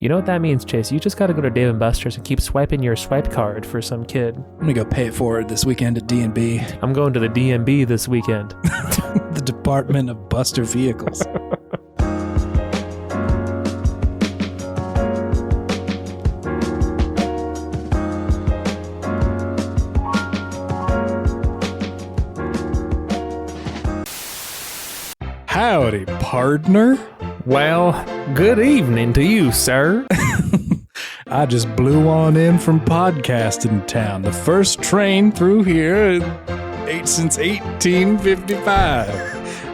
You know what that means, Chase? You just got to go to Dave & Buster's and keep swiping your swipe card for some kid. I'm going to go pay it forward this weekend at D&B. I'm going to the D&B this weekend. The Department of Buster Vehicles. Howdy, partner. Well, good evening to you, sir. I just blew on in from podcasting town. The first train through here since 1855.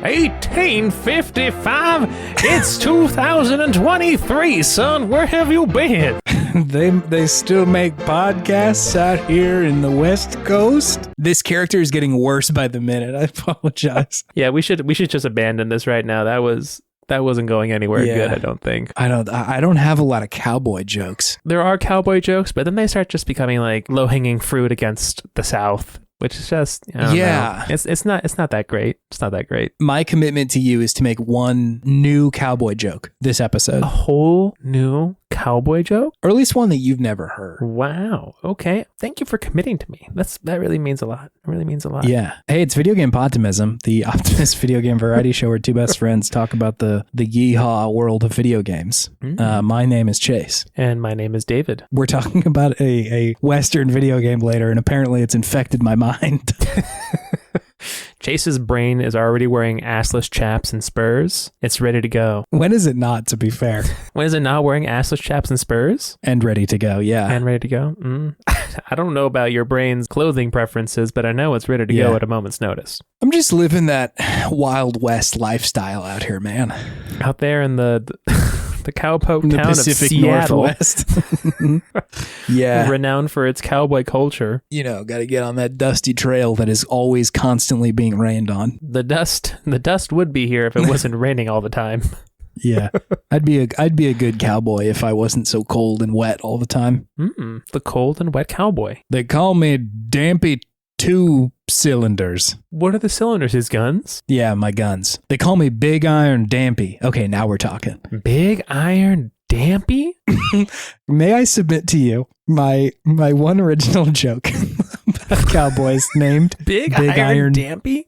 1855? It's 2023, son. Where have you been? They still make podcasts out here in the West Coast. This character is getting worse by the minute. I apologize. Yeah, we should just abandon this right now. That wasn't going anywhere good, I don't think. I don't have a lot of cowboy jokes. There are cowboy jokes, but then they start just becoming like low-hanging fruit against the South, which is just, I don't know. It's not that great. It's not that great. My commitment to you is to make one new cowboy joke this episode. A whole new cowboy joke? Or at least one that you've never heard. Wow. Okay. Thank you for committing to me. That really means a lot. It really means a lot. Yeah. Hey, it's Video Game Podtimism, the Optimist video game variety show where two best friends talk about the yeehaw world of video games. My name is Chase. And my name is David. We're talking about a Western video game later, and apparently it's infected my mind. Chase's brain is already wearing assless chaps and spurs. It's ready to go. When is it not, to be fair? When is it not wearing assless chaps and spurs? And ready to go, yeah. And ready to go? I don't know about your brain's clothing preferences, but I know it's ready to go at a moment's notice. I'm just living that Wild West lifestyle out here, man. Out there in the cowpoke town Pacific of Seattle. Northwest. Yeah. Renowned for its cowboy culture. You know, got to get on that dusty trail that is always constantly being rained on. The dust would be here if it wasn't raining all the time. Yeah. I'd be a good cowboy if I wasn't so cold and wet all the time. The cold and wet cowboy. They call me Dampy 2 Cylinders. What are the cylinders? His guns? Yeah, my guns. They call me Big Iron Dampy. Okay, now we're talking. Big Iron Dampy? May I submit to you my one original joke about cowboys named Big Iron Dampy?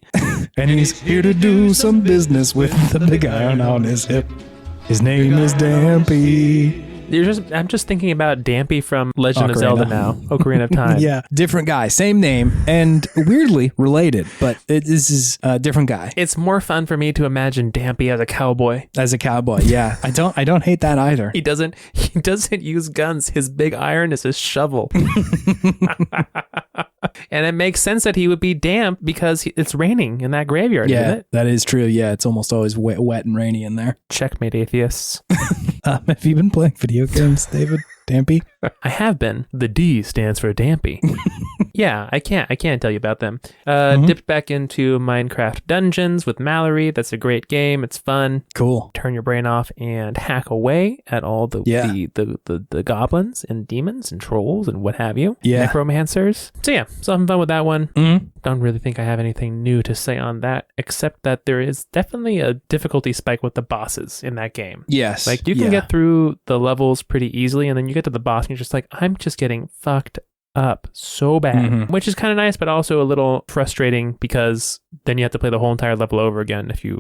And he's here to do some business with the big iron on his hip. His name is Dampy. I'm just thinking about Dampy from Legend of Zelda now. Ocarina of Time. Yeah, different guy, same name, and weirdly related, but this is a different guy. It's more fun for me to imagine Dampy as a cowboy. As a cowboy, yeah. I don't hate that either. He doesn't use guns. His big iron is his shovel. And it makes sense that he would be damp because it's raining in that graveyard, isn't it? That is true. Yeah, it's almost always wet and rainy in there. Checkmate, atheists. Have you been playing video games, David? Dampy? I have been. The D stands for Dampy. Yeah, I can't tell you about them. Dipped back into Minecraft Dungeons with Mallory. That's a great game. It's fun. Cool. Turn your brain off and hack away at all the goblins and demons and trolls and what have you. Yeah. Necromancers. So yeah, having fun with that one. Mm-hmm. Don't really think I have anything new to say on that, except that there is definitely a difficulty spike with the bosses in that game. Yes. Like you can get through the levels pretty easily, and then you get to the boss and you're just like, I'm just getting fucked up so bad, which is kind of nice, but also a little frustrating because then you have to play the whole entire level over again if you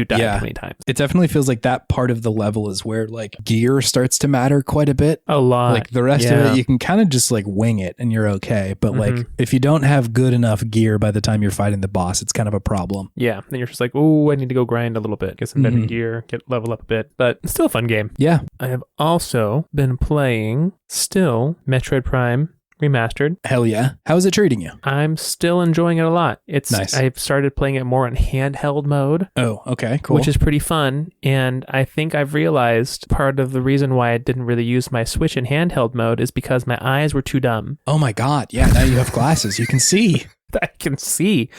die too many times. It definitely feels like that part of the level is where like gear starts to matter quite a bit. A lot. Like the rest of it, you can kind of just like wing it and you're okay. But like if you don't have good enough gear by the time you're fighting the boss, it's kind of a problem. Yeah. Then you're just like, oh, I need to go grind a little bit, get some better gear, level up a bit. But it's still a fun game. Yeah. I have also been playing still Metroid Prime Remastered. Hell yeah. How is it treating you? I'm still enjoying it a lot. It's nice. I've started playing it more in handheld mode. Oh, okay, cool. Which is pretty fun. And I think I've realized part of the reason why I didn't really use my Switch in handheld mode is because my eyes were too dumb. Oh my God. Yeah, now you have glasses. You can see. I can see.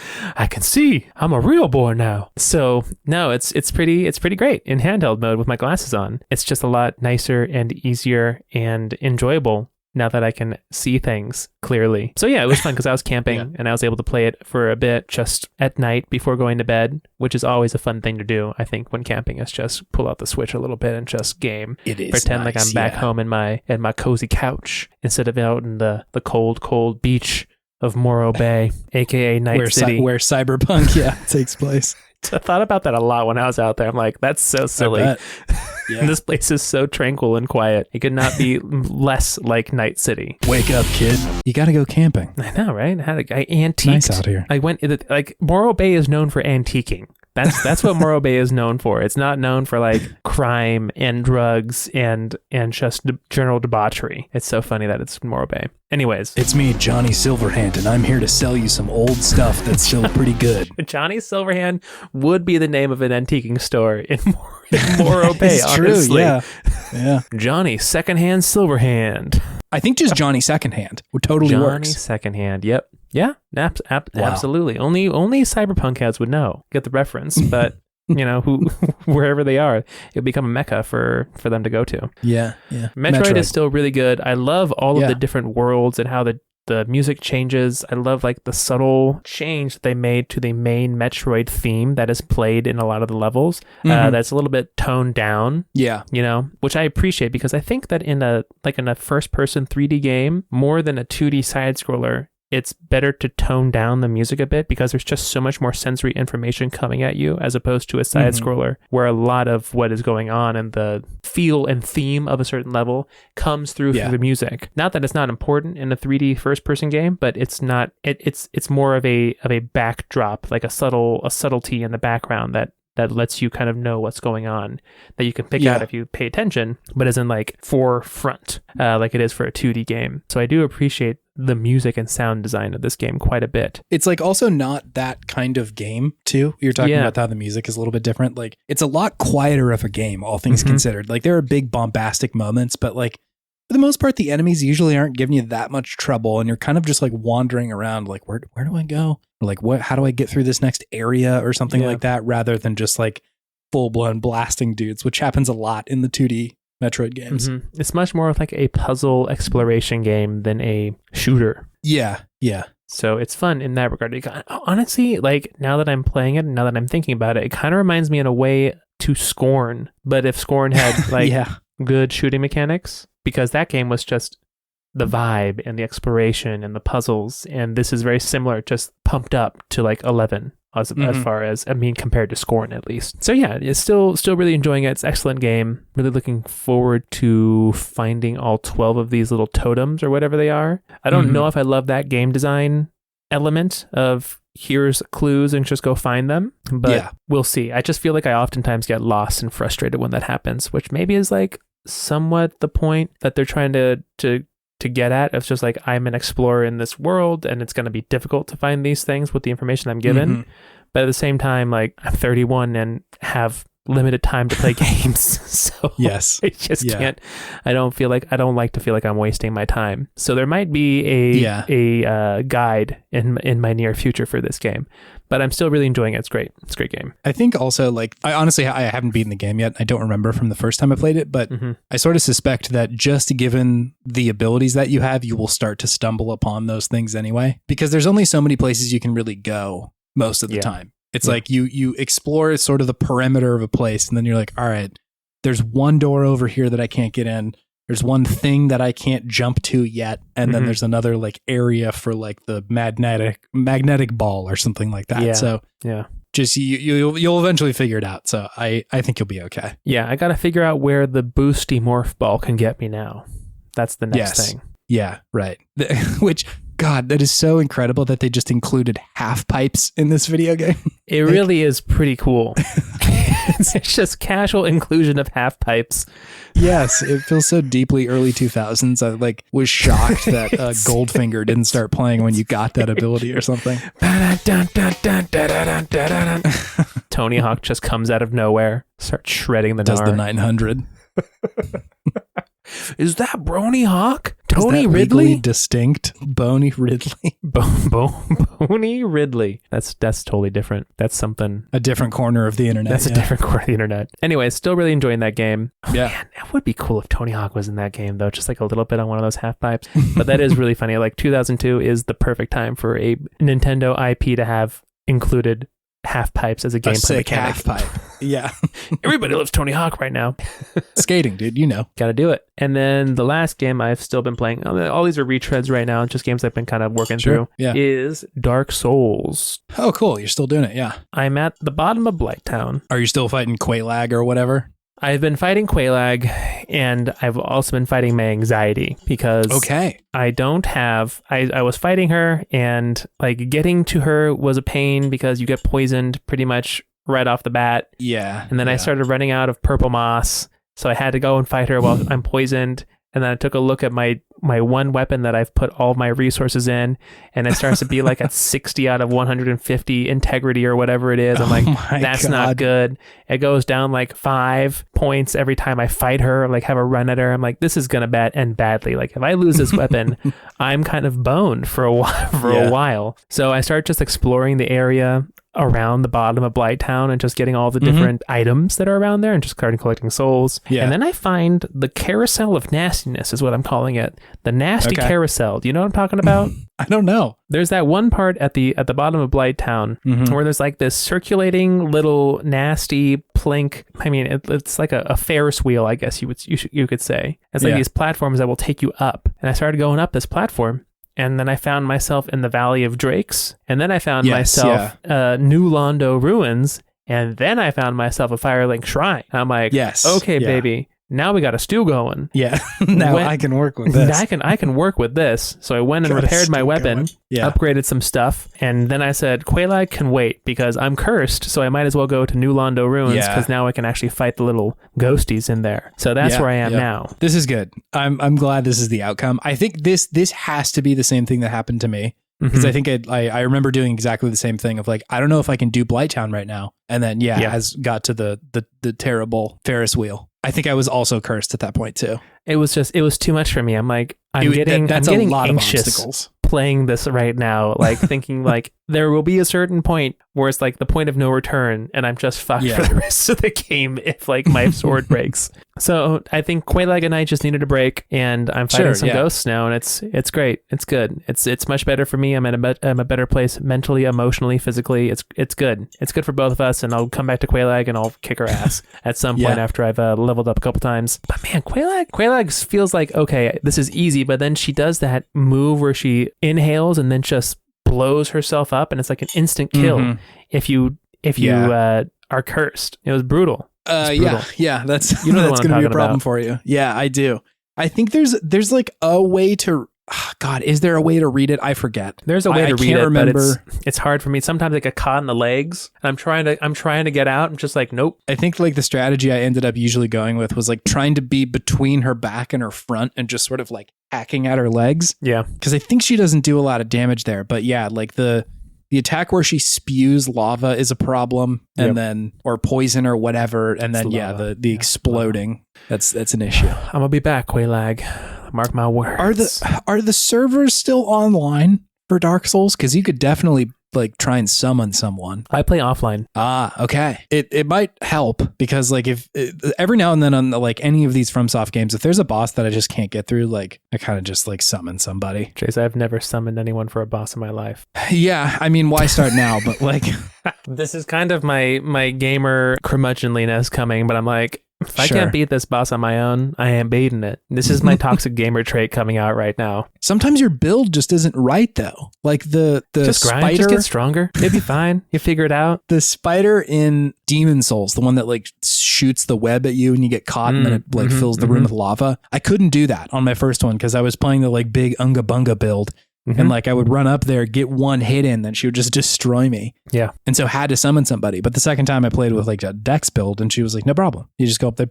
I'm a real boy now. So no, it's pretty great in handheld mode with my glasses on. It's just a lot nicer and easier and enjoyable now that I can see things clearly. So yeah, it was fun because I was camping and I was able to play it for a bit just at night before going to bed, which is always a fun thing to do. I think when camping is just pull out the Switch a little bit and just game. It is pretend like I'm back home in my cozy couch instead of out in the cold beach of Morro Bay, aka Night City, where Cyberpunk takes place. I thought about that a lot when I was out there. I'm like, that's so silly. Yeah. This place is so tranquil and quiet. It could not be less like Night City. Wake up, kid. You got to go camping. I know, right? I antiqued. Nice out here. I went, like, Morro Bay is known for antiquing. That's what Morro Bay is known for. It's not known for like crime and drugs and just general debauchery. It's so funny that it's Morro Bay. Anyways, it's me, Johnny Silverhand, and I'm here to sell you some old stuff that's still pretty good. Johnny Silverhand would be the name of an antiquing store in Morro Bay. It's honestly. True, yeah. Johnny Secondhand Silverhand. I think just Johnny Secondhand would totally work. Johnny Secondhand. Yep. Yeah, absolutely. Only cyberpunk heads would know, get the reference, but you know, wherever they are, it'll become a mecca for them to go to. Yeah. Metroid is still really good. I love all of the different worlds and how the music changes. I love like the subtle change that they made to the main Metroid theme that is played in a lot of the levels. That's a little bit toned down. Yeah. You know, which I appreciate because I think that in a first person 3D game, more than a 2D side scroller, it's better to tone down the music a bit because there's just so much more sensory information coming at you as opposed to a side scroller where a lot of what is going on and the feel and theme of a certain level comes through the music. Not that it's not important in a 3D first person game, but it's not it's more of a backdrop, like a subtlety in the background that lets you kind of know what's going on, that you can pick out if you pay attention, but isn't like forefront like it is for a 2D game. So I do appreciate the music and sound design of this game quite a bit. It's like also not that kind of game too. You're talking about how the music is a little bit different. Like it's a lot quieter of a game, all things considered. Like there are big bombastic moments, but like for the most part, the enemies usually aren't giving you that much trouble, and you're kind of just like wandering around like, where do I go? Or like, how do I get through this next area or something like that, rather than just like full-blown blasting dudes, which happens a lot in the 2D Metroid games. It's much more of like a puzzle exploration game than a shooter. Yeah. So it's fun in that regard. Honestly, like now that I'm playing it and now that I'm thinking about it, it kind of reminds me in a way to Scorn, but if Scorn had like good shooting mechanics, because that game was just the vibe and the exploration and the puzzles, and this is very similar, just pumped up to like 11 as far as, I mean, compared to Scorn at least. So yeah, it's still really enjoying it. It's an excellent game. Really looking forward to finding all 12 of these little totems or whatever they are. I don't know if I love that game design element of here's clues and just go find them, but we'll see. I just feel like I oftentimes get lost and frustrated when that happens, which maybe is like somewhat the point that they're trying to get at. It's just like, I'm an explorer in this world and it's going to be difficult to find these things with the information I'm given. But at the same time, like I'm 31 and have limited time to play games. So I just can't, I don't like to feel like I'm wasting my time. So there might be a guide in my near future for this game, but I'm still really enjoying it. It's great. It's a great game. I think also like, I haven't beaten the game yet. I don't remember from the first time I played it, but I sort of suspect that just given the abilities that you have, you will start to stumble upon those things anyway, because there's only so many places you can really go most of the time. It's like you explore sort of the perimeter of a place, and then you're like, all right, there's one door over here that I can't get in. There's one thing that I can't jump to yet. And then there's another like area for like the magnetic ball or something like that. Yeah. So just you'll eventually figure it out. So I think you'll be okay. Yeah. I got to figure out where the boosty morph ball can get me now. That's the next thing. Yeah. Right. Which, God, that is so incredible that they just included half pipes in this video game. It really is pretty cool. It's just casual inclusion of half pipes. Yes, it feels so deeply early 2000s. I like was shocked that Goldfinger didn't start playing when you got that ability or something. Tony Hawk just comes out of nowhere, starts shredding the Does the 900. Is that Brony Hawk? Tony Is that Ridley? legally distinct. Boney Ridley. Boney Ridley. That's totally different. That's something. A different corner of the internet. That's a different corner of the internet. Anyway, still really enjoying that game. Oh, Yeah. Man, it would be cool if Tony Hawk was in that game, though, just like a little bit on one of those half pipes. But that is really funny. Like 2002 is the perfect time for a Nintendo IP to have included half pipes as a gameplay sick mechanic. half pipe. Yeah. Everybody loves Tony Hawk right now. Skating, dude, you know. Got to do it. And then the last game I've still been playing, all these are retreads right now, just games I've been kind of working through, Yeah. is Dark Souls. Oh, cool. You're still doing it. Yeah. I'm at the bottom of Blighttown. Are you still fighting Quaylag or whatever? I've been fighting Quaylag, and I've also been fighting my anxiety because I don't have... I was fighting her, and like getting to her was a pain because you get poisoned pretty much right off the bat. Yeah. And then I started running out of purple moss, so I had to go and fight her while I'm poisoned. And then I took a look at my one weapon that I've put all of my resources in, and it starts to be like at 60 out of 150 integrity or whatever it is. I'm like, that's not good. It goes down like 5 points every time I fight her, like have a run at her. I'm like, this is going to end badly. Like if I lose this weapon, I'm kind of boned for a while. So I start just exploring the area around the bottom of Blighttown and just getting all the different items that are around there and just starting collecting souls. Yeah. And then I find the carousel of nastiness is what I'm calling it. The nasty carousel. Do you know what I'm talking about? I don't know. There's that one part at the bottom of Blighttown where there's like this circulating little nasty plink. I mean, it's like a Ferris wheel, I guess you could say. It's like these platforms that will take you up. And I started going up this platform. And then I found myself in the Valley of Drakes. And then I found myself New Londo Ruins. And then I found myself a Firelink Shrine. I'm like, okay, baby. Now we got a stew going. Yeah. Now I can work with this. I can work with this. So I went and repaired my weapon, upgraded some stuff, and then I said, Quaylag can wait because I'm cursed, so I might as well go to New Londo Ruins because now I can actually fight the little ghosties in there. So that's where I am now. This is good. I'm glad this is the outcome. I think this has to be the same thing that happened to me. Because I think I remember doing exactly the same thing of like, I don't know if I can do Blighttown right now. And then, as got to the terrible Ferris wheel. I think I was also cursed at that point too. It was too much for me. I'm like, I'm getting a lot anxious of obstacles playing this right now, like thinking like there will be a certain point where it's like the point of no return and I'm just fucked for the rest of the game if like my sword breaks. So I think Quaylag and I just needed a break, and I'm fighting some ghosts now, and it's great. It's good. It's much better for me. I'm a better place mentally, emotionally, physically. It's good. It's good for both of us, and I'll come back to Quaylag and I'll kick her ass at some point after I've leveled up a couple times. But man, Quaylag feels like, okay, this is easy, but then she does that move where she inhales and then just blows herself up, and it's like an instant kill if you are cursed. It was brutal. That's that's going to be a problem for you. Yeah, I do. I think there's like a way to. Oh God, is there a way to read it? I forget. There's a way to read it, but it's hard for me. Sometimes I get caught in the legs, and I'm trying to get out. I'm just like, nope. I think like the strategy I ended up usually going with was like trying to be between her back and her front, and just sort of like hacking at her legs. Yeah, because I think she doesn't do a lot of damage there. But yeah, like the attack where she spews lava is a problem, and then or poison or whatever, and then the exploding that's an issue. I'm gonna be back, Quaylag. Mark my words. Are the servers still online for Dark Souls? Because you could definitely like try and summon someone. I play offline. Okay. It might help because like if every now and then on like any of these FromSoft games, if there's a boss that I just can't get through, like I kind of just like summon somebody. Chase, I've never summoned anyone for a boss in my life. Yeah, I mean, why start now? But like, this is kind of my gamer curmudgeonliness coming, but I'm like, if I can't beat this boss on my own, I am beating it. This is my toxic gamer trait coming out right now. Sometimes your build just isn't right though. Like the just grind, spider, just get stronger. It'll be fine. You figure it out. The spider in Demon Souls, the one that like shoots the web at you and you get caught and then it like fills the room with lava. I couldn't do that on my first one because I was playing the like big Unga Bunga build. And like I would run up there, get one hit in, then she would just destroy me. Yeah. And so had to summon somebody. But the second time I played with like a Dex build and she was like, no problem. You just go up there,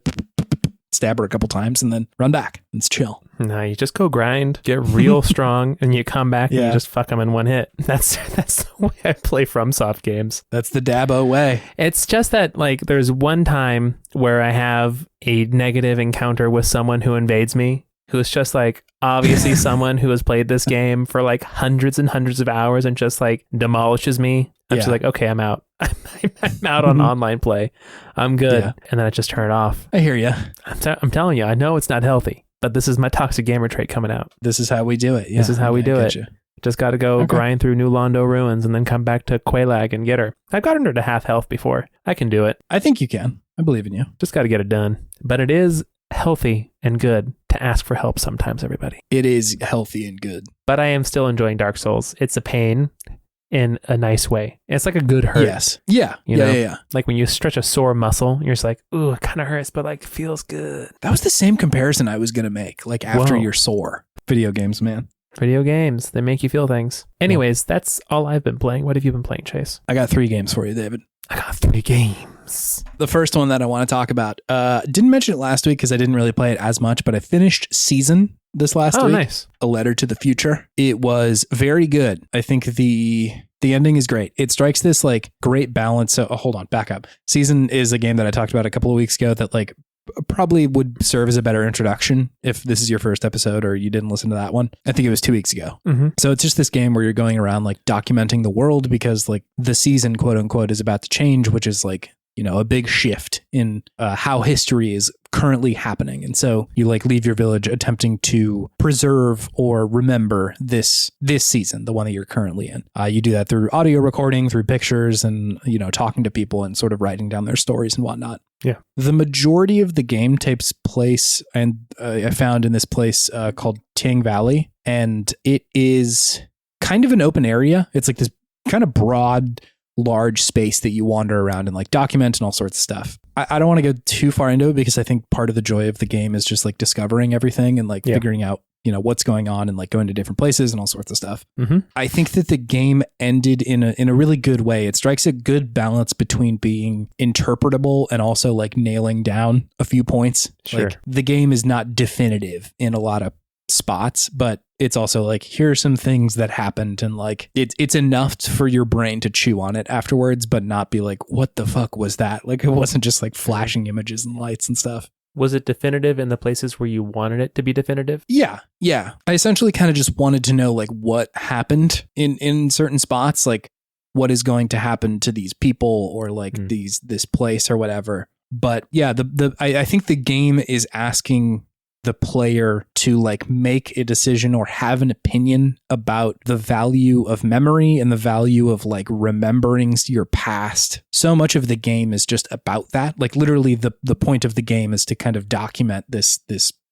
stab her a couple times and then run back. It's chill. No, you just go grind, get real strong, and you come back and you just fuck them in one hit. That's the way I play FromSoft games. That's the Dabo way. It's just that like there's one time where I have a negative encounter with someone who invades me. who's just like obviously someone who has played this game for like hundreds and hundreds of hours and just like demolishes me. I'm just like, okay, I'm out. I'm out on online play. I'm good. Yeah. And then I just turn it off. I hear you. I'm telling you, I know it's not healthy, but this is my toxic gamer trait coming out. This is how we do it. Yeah, this is how we do it. You. Just got to go grind through New Londo ruins and then come back to Quelaag and get her. I've gotten her to half health before. I can do it. I think you can. I believe in you. Just got to get it done. But it is healthy and good to ask for help sometimes, everybody. It is healthy and good. But I am still enjoying Dark Souls. It's a pain in a nice way. It's like a good hurt. Yes. Yeah. You know? Yeah. Like when you stretch a sore muscle, you're just like, ooh, it kind of hurts, but like feels good. That was the same comparison I was going to make. Like after you're sore. Video games, man. Video games, they make you feel things. Anyways, that's all I've been playing. What have you been playing, Chase? I got 3 games for you, David. I got 3 games. The first one that I want to talk about, didn't mention it last week because I didn't really play it as much, but I finished Season this last week. Nice. A Letter to the Future. It was very good. I think the ending is great. It strikes this like great balance. So hold on, back up. Season is a game that I talked about a couple of weeks ago that like probably would serve as a better introduction if this is your first episode or you didn't listen to that one. I think it was 2 weeks ago. Mm-hmm. So it's just this game where you're going around like documenting the world because like the season, quote unquote, is about to change, which is like, you know, a big shift in how history is currently happening. And so you like leave your village attempting to preserve or remember this season, the one that you're currently in. You do that through audio recording, through pictures and, you know, talking to people and sort of writing down their stories and whatnot. Yeah. The majority of the game takes place, and I found in this place called Tiang Valley, and it is kind of an open area. It's like this kind of broad, large space that you wander around and like document and all sorts of stuff. I don't want to go too far into it because I think part of the joy of the game is just like discovering everything and like figuring out, you know, what's going on and like going to different places and all sorts of stuff. Mm-hmm. I think that the game ended in a really good way. It strikes a good balance between being interpretable and also like nailing down a few points. Sure. Like the game is not definitive in a lot of spots, but it's also like, here are some things that happened and like it's enough for your brain to chew on it afterwards, but not be like, what the fuck was that? Like it wasn't just like flashing images and lights and stuff. Was it definitive in the places where you wanted it to be definitive? Yeah. I essentially kind of just wanted to know like what happened in certain spots, like what is going to happen to these people or like this place or whatever. But yeah, I think the game is asking the player to like make a decision or have an opinion about the value of memory and the value of like remembering your past. So much of the game is just about that. Like literally the point of the game is to kind of document this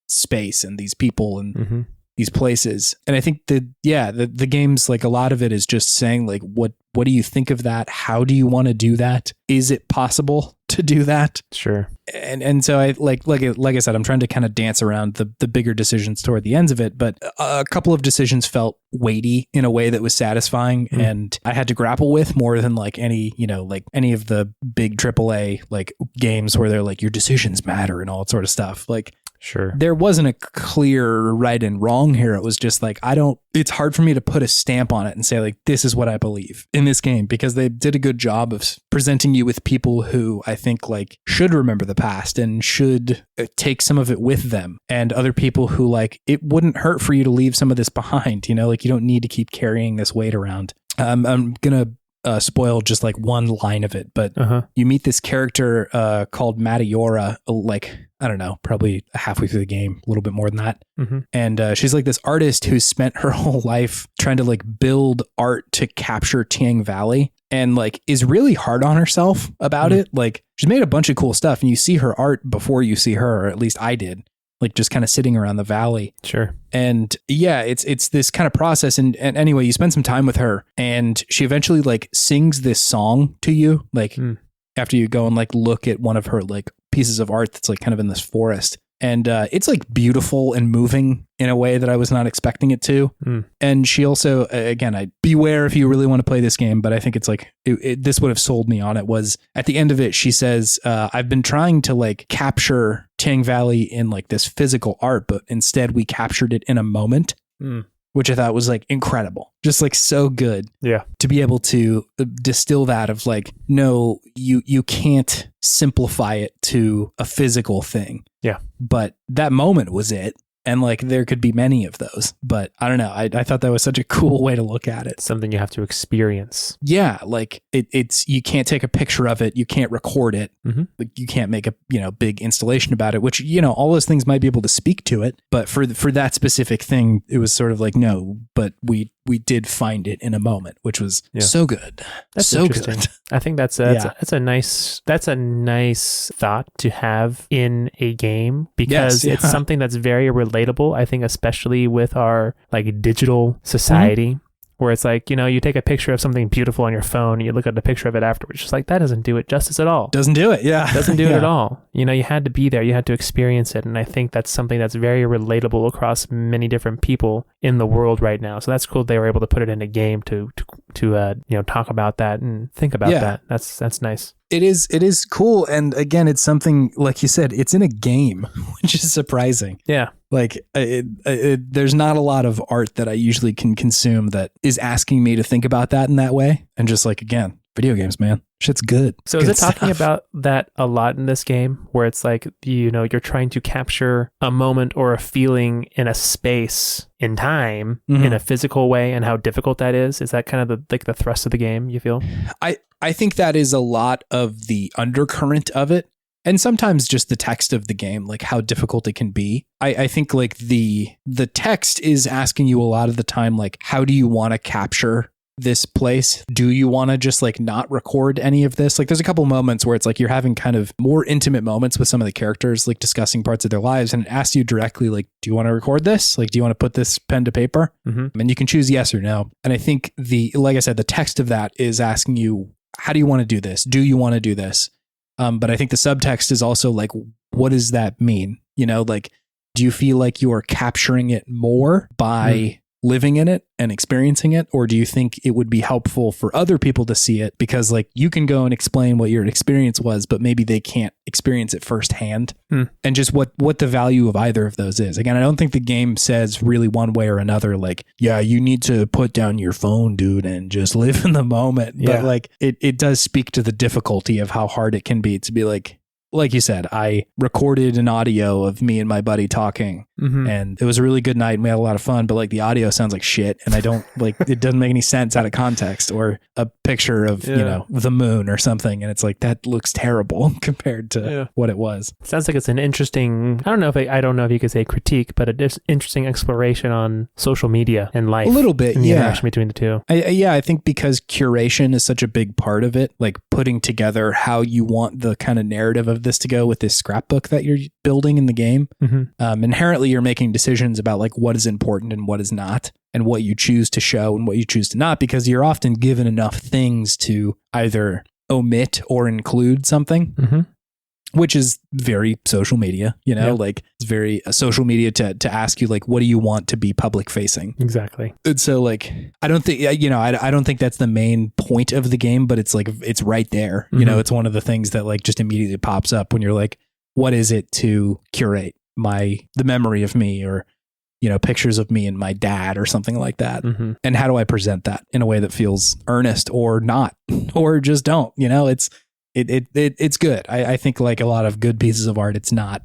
space and these people and these places. And I think the game's like a lot of it is just saying like, what do you think of that? How do you want to do that? Is it possible to do that? Sure. And so I like I said, I'm trying to kind of dance around the bigger decisions toward the ends of it, but a couple of decisions felt weighty in a way that was satisfying and I had to grapple with more than like any of the big AAA like games where they're like your decisions matter and all that sort of stuff. Like sure. There wasn't a clear right and wrong here. It was just like, it's hard for me to put a stamp on it and say like, this is what I believe in this game because they did a good job of presenting you with people who I think like should remember the past and should take some of it with them and other people who like, it wouldn't hurt for you to leave some of this behind, you know, like you don't need to keep carrying this weight around. I'm going to spoil just like one line of it, but you meet this character called Matiora, like, I don't know, probably halfway through the game, a little bit more than that. And she's like this artist who's spent her whole life trying to like build art to capture Tiang Valley and like is really hard on herself about it. Like she's made a bunch of cool stuff and you see her art before you see her, or at least I did. Like just kind of sitting around the valley. Sure. And yeah, it's this kind of process. And anyway, you spend some time with her and she eventually like sings this song to you. Like after you go and like look at one of her like pieces of art that's like kind of in this forest. And it's like beautiful and moving in a way that I was not expecting it to. And she also, again, I beware if you really want to play this game, but I think it's like, this would have sold me on it was at the end of it, she says, I've been trying to like capture Tiang Valley in like this physical art, but instead we captured it in a moment. Which I thought was like incredible, just like so good. Yeah. To be able to distill that of like, no, you can't simplify it to a physical thing. Yeah. But that moment was it. And like there could be many of those, but I don't know. I thought that was such a cool way to look at it. Something you have to experience. Yeah, like it's you can't take a picture of it, you can't record it, like you can't make a big installation about it. Which all those things might be able to speak to it, but for that specific thing, it was sort of like no, but we did find it in a moment, which was so good. That's so interesting. good. I think that's a nice thought to have in a game because it's something that's very relatable. I think especially with our like digital society. Where it's like, you take a picture of something beautiful on your phone and you look at the picture of it afterwards. Just like, that doesn't do it justice at all. Doesn't do it, yeah. Doesn't do it at all. You had to be there. You had to experience it. And I think that's something that's very relatable across many different people in the world right now. So that's cool they were able to put it in a game to talk about that and think about that. That's nice. It is cool. And again, it's something, like you said, it's in a game, which is surprising. Yeah. Like there's not a lot of art that I usually can consume that is asking me to think about that in that way. And just like, again, video games, man, shit's good. So is it talking about that a lot in this game where it's like, you're trying to capture a moment or a feeling in a space in time in a physical way and how difficult that is? Is that kind of the thrust of the game, you feel? I think that is a lot of the undercurrent of it. And sometimes just the text of the game, like how difficult it can be. I think like the text is asking you a lot of the time, like, how do you want to capture this place? Do you want to just like not record any of this? Like there's a couple moments where it's like you're having kind of more intimate moments with some of the characters, like discussing parts of their lives, and it asks you directly, like, do you want to record this? Like, do you want to put this pen to paper? And you can choose yes or no. And I think like I said, the text of that is asking you, how do you want to do this? Do you want to do this? But I think the subtext is also like, what does that mean? Like, do you feel like you are capturing it more by living in it and experiencing it? Or do you think it would be helpful for other people to see it? Because like you can go and explain what your experience was, but maybe they can't experience it firsthand. And just what the value of either of those is. Again, I don't think the game says really one way or another, like, yeah, you need to put down your phone, dude, and just live in the moment. Yeah. But like it does speak to the difficulty of how hard it can be to be like you said, I recorded an audio of me and my buddy talking and it was a really good night and we had a lot of fun, but like the audio sounds like shit and I don't like, it doesn't make any sense out of context. Or a picture of, the moon or something. And it's like, that looks terrible compared to what it was. Sounds like it's an interesting, I don't know if you could say critique, but an interesting exploration on social media and life. A little bit, and the interaction between the two. I think because curation is such a big part of it, like putting together how you want the kind of narrative of this to go with this scrapbook that you're building in the game. Inherently, you're making decisions about like what is important and what is not, and what you choose to show and what you choose to not, because you're often given enough things to either omit or include something, which is very social media, like it's very social media to ask you like, what do you want to be public facing? Exactly. And so like, I don't think, I don't think that's the main point of the game, but it's like, it's right there. It's one of the things that like just immediately pops up when you're like, what is it to curate the memory of me, or, pictures of me and my dad or something like that. And how do I present that in a way that feels earnest or not, or just don't, it's good. I think like a lot of good pieces of art, it's not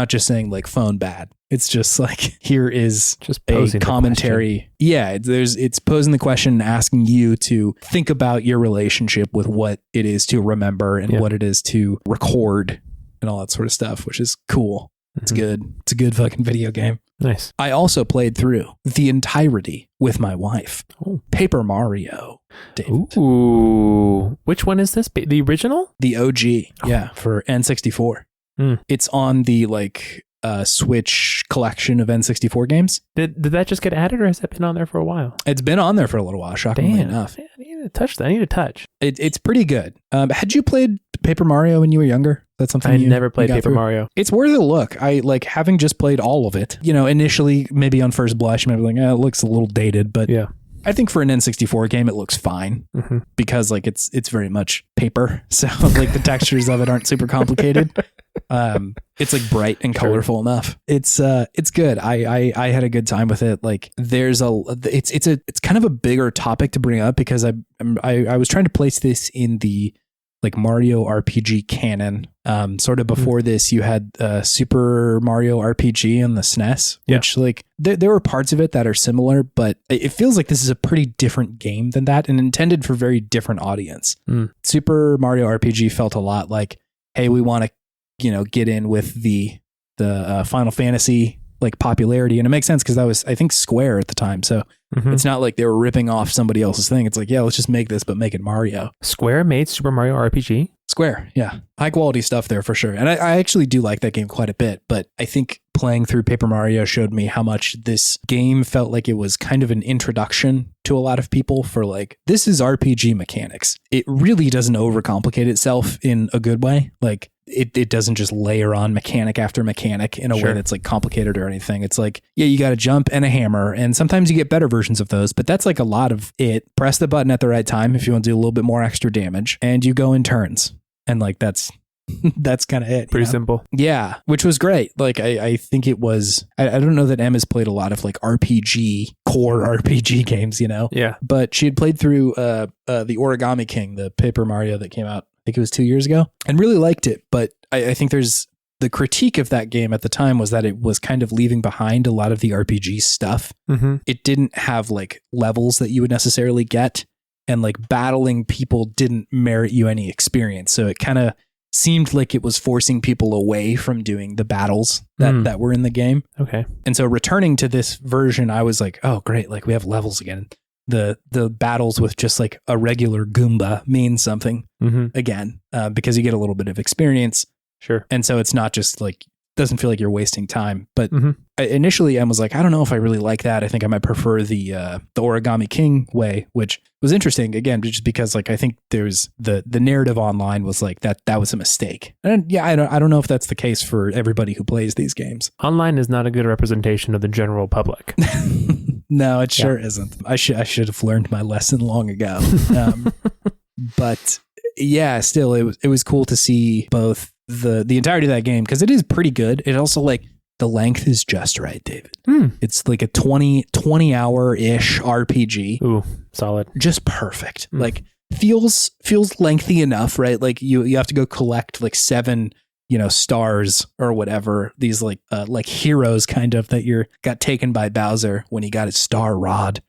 just saying like phone bad. It's just like, here is just a commentary. Yeah. It's posing the question and asking you to think about your relationship with what it is to remember and what it is to record and all that sort of stuff, which is cool. It's good. It's a good fucking video game. Nice. I also played through the entirety with my wife. Paper Mario. David. Ooh. Which one is this? The original? The OG. Yeah. For N64. It's on the like Switch collection of N64 games. Did that just get added, or has it been on there for a while? It's been on there for a little while, shockingly enough. Man, I need to touch that. I need to touch. It's pretty good. Had you played Paper Mario when you were younger? That's something I never played Paper Mario. It's worth a look. I like having just played all of it. Initially, maybe on first blush, maybe like, it looks a little dated, but yeah. I think for an N64 game, it looks fine because like it's very much paper. So like the textures of it aren't super complicated. It's like bright and colorful enough. It's good. I had a good time with it. Like it's kind of a bigger topic to bring up because I was trying to place this in the like Mario RPG canon. Sort of before this, you had Super Mario RPG on the SNES, which like there were parts of it that are similar, but it feels like this is a pretty different game than that and intended for very different audience. Super Mario RPG felt a lot like, hey, we want to, get in with the Final Fantasy like popularity, and it makes sense because that was, I think, Square at the time. So it's not like they were ripping off somebody else's thing. It's like, yeah, let's just make this, but make it Mario. Square made Super Mario RPG? Square, yeah. High quality stuff there for sure. And I actually do like that game quite a bit, but I think playing through Paper Mario showed me how much this game felt like it was kind of an introduction to a lot of people for like, this is RPG mechanics. It really doesn't overcomplicate itself in a good way. Like it doesn't just layer on mechanic after mechanic in a way that's like complicated or anything. It's like, yeah, you got a jump and a hammer, and sometimes you get better versions of those, but that's like a lot of it. Press the button at the right time if you want to do a little bit more extra damage, and you go in turns. And like that's kind of it. Pretty simple. Yeah, which was great. Like I think it was, I don't know that Emma's played a lot of like core RPG games, Yeah. But she had played through the Origami King, the Paper Mario that came out, I think it was 2 years ago, and really liked it. But I think there's the critique of that game at the time was that it was kind of leaving behind a lot of the RPG stuff. It didn't have like levels that you would necessarily get. And like battling people didn't merit you any experience. So it kind of seemed like it was forcing people away from doing the battles that were in the game. Okay. And so returning to this version, I was like, oh, great. Like we have levels again. The battles with just like a regular Goomba mean something again, because you get a little bit of experience. Sure. And so it's not just like, doesn't feel like you're wasting time. But initially Em was like, I don't know if I really like that. I think I might prefer the Origami King way, which was interesting again, just because like I think there's the narrative online was like that was a mistake. And yeah, I don't know if that's the case for everybody who plays these games. Online is not a good representation of the general public. No, it sure isn't. I should have learned my lesson long ago. But yeah, still it was cool to see both the entirety of that game, because it is pretty good. It also like the length is just right, David. It's like a 20 hour ish RPG. Ooh, solid. Just perfect. Like feels lengthy enough, right? Like you have to go collect like 7 stars or whatever, these like heroes kind of that got taken by Bowser when he got his star rod.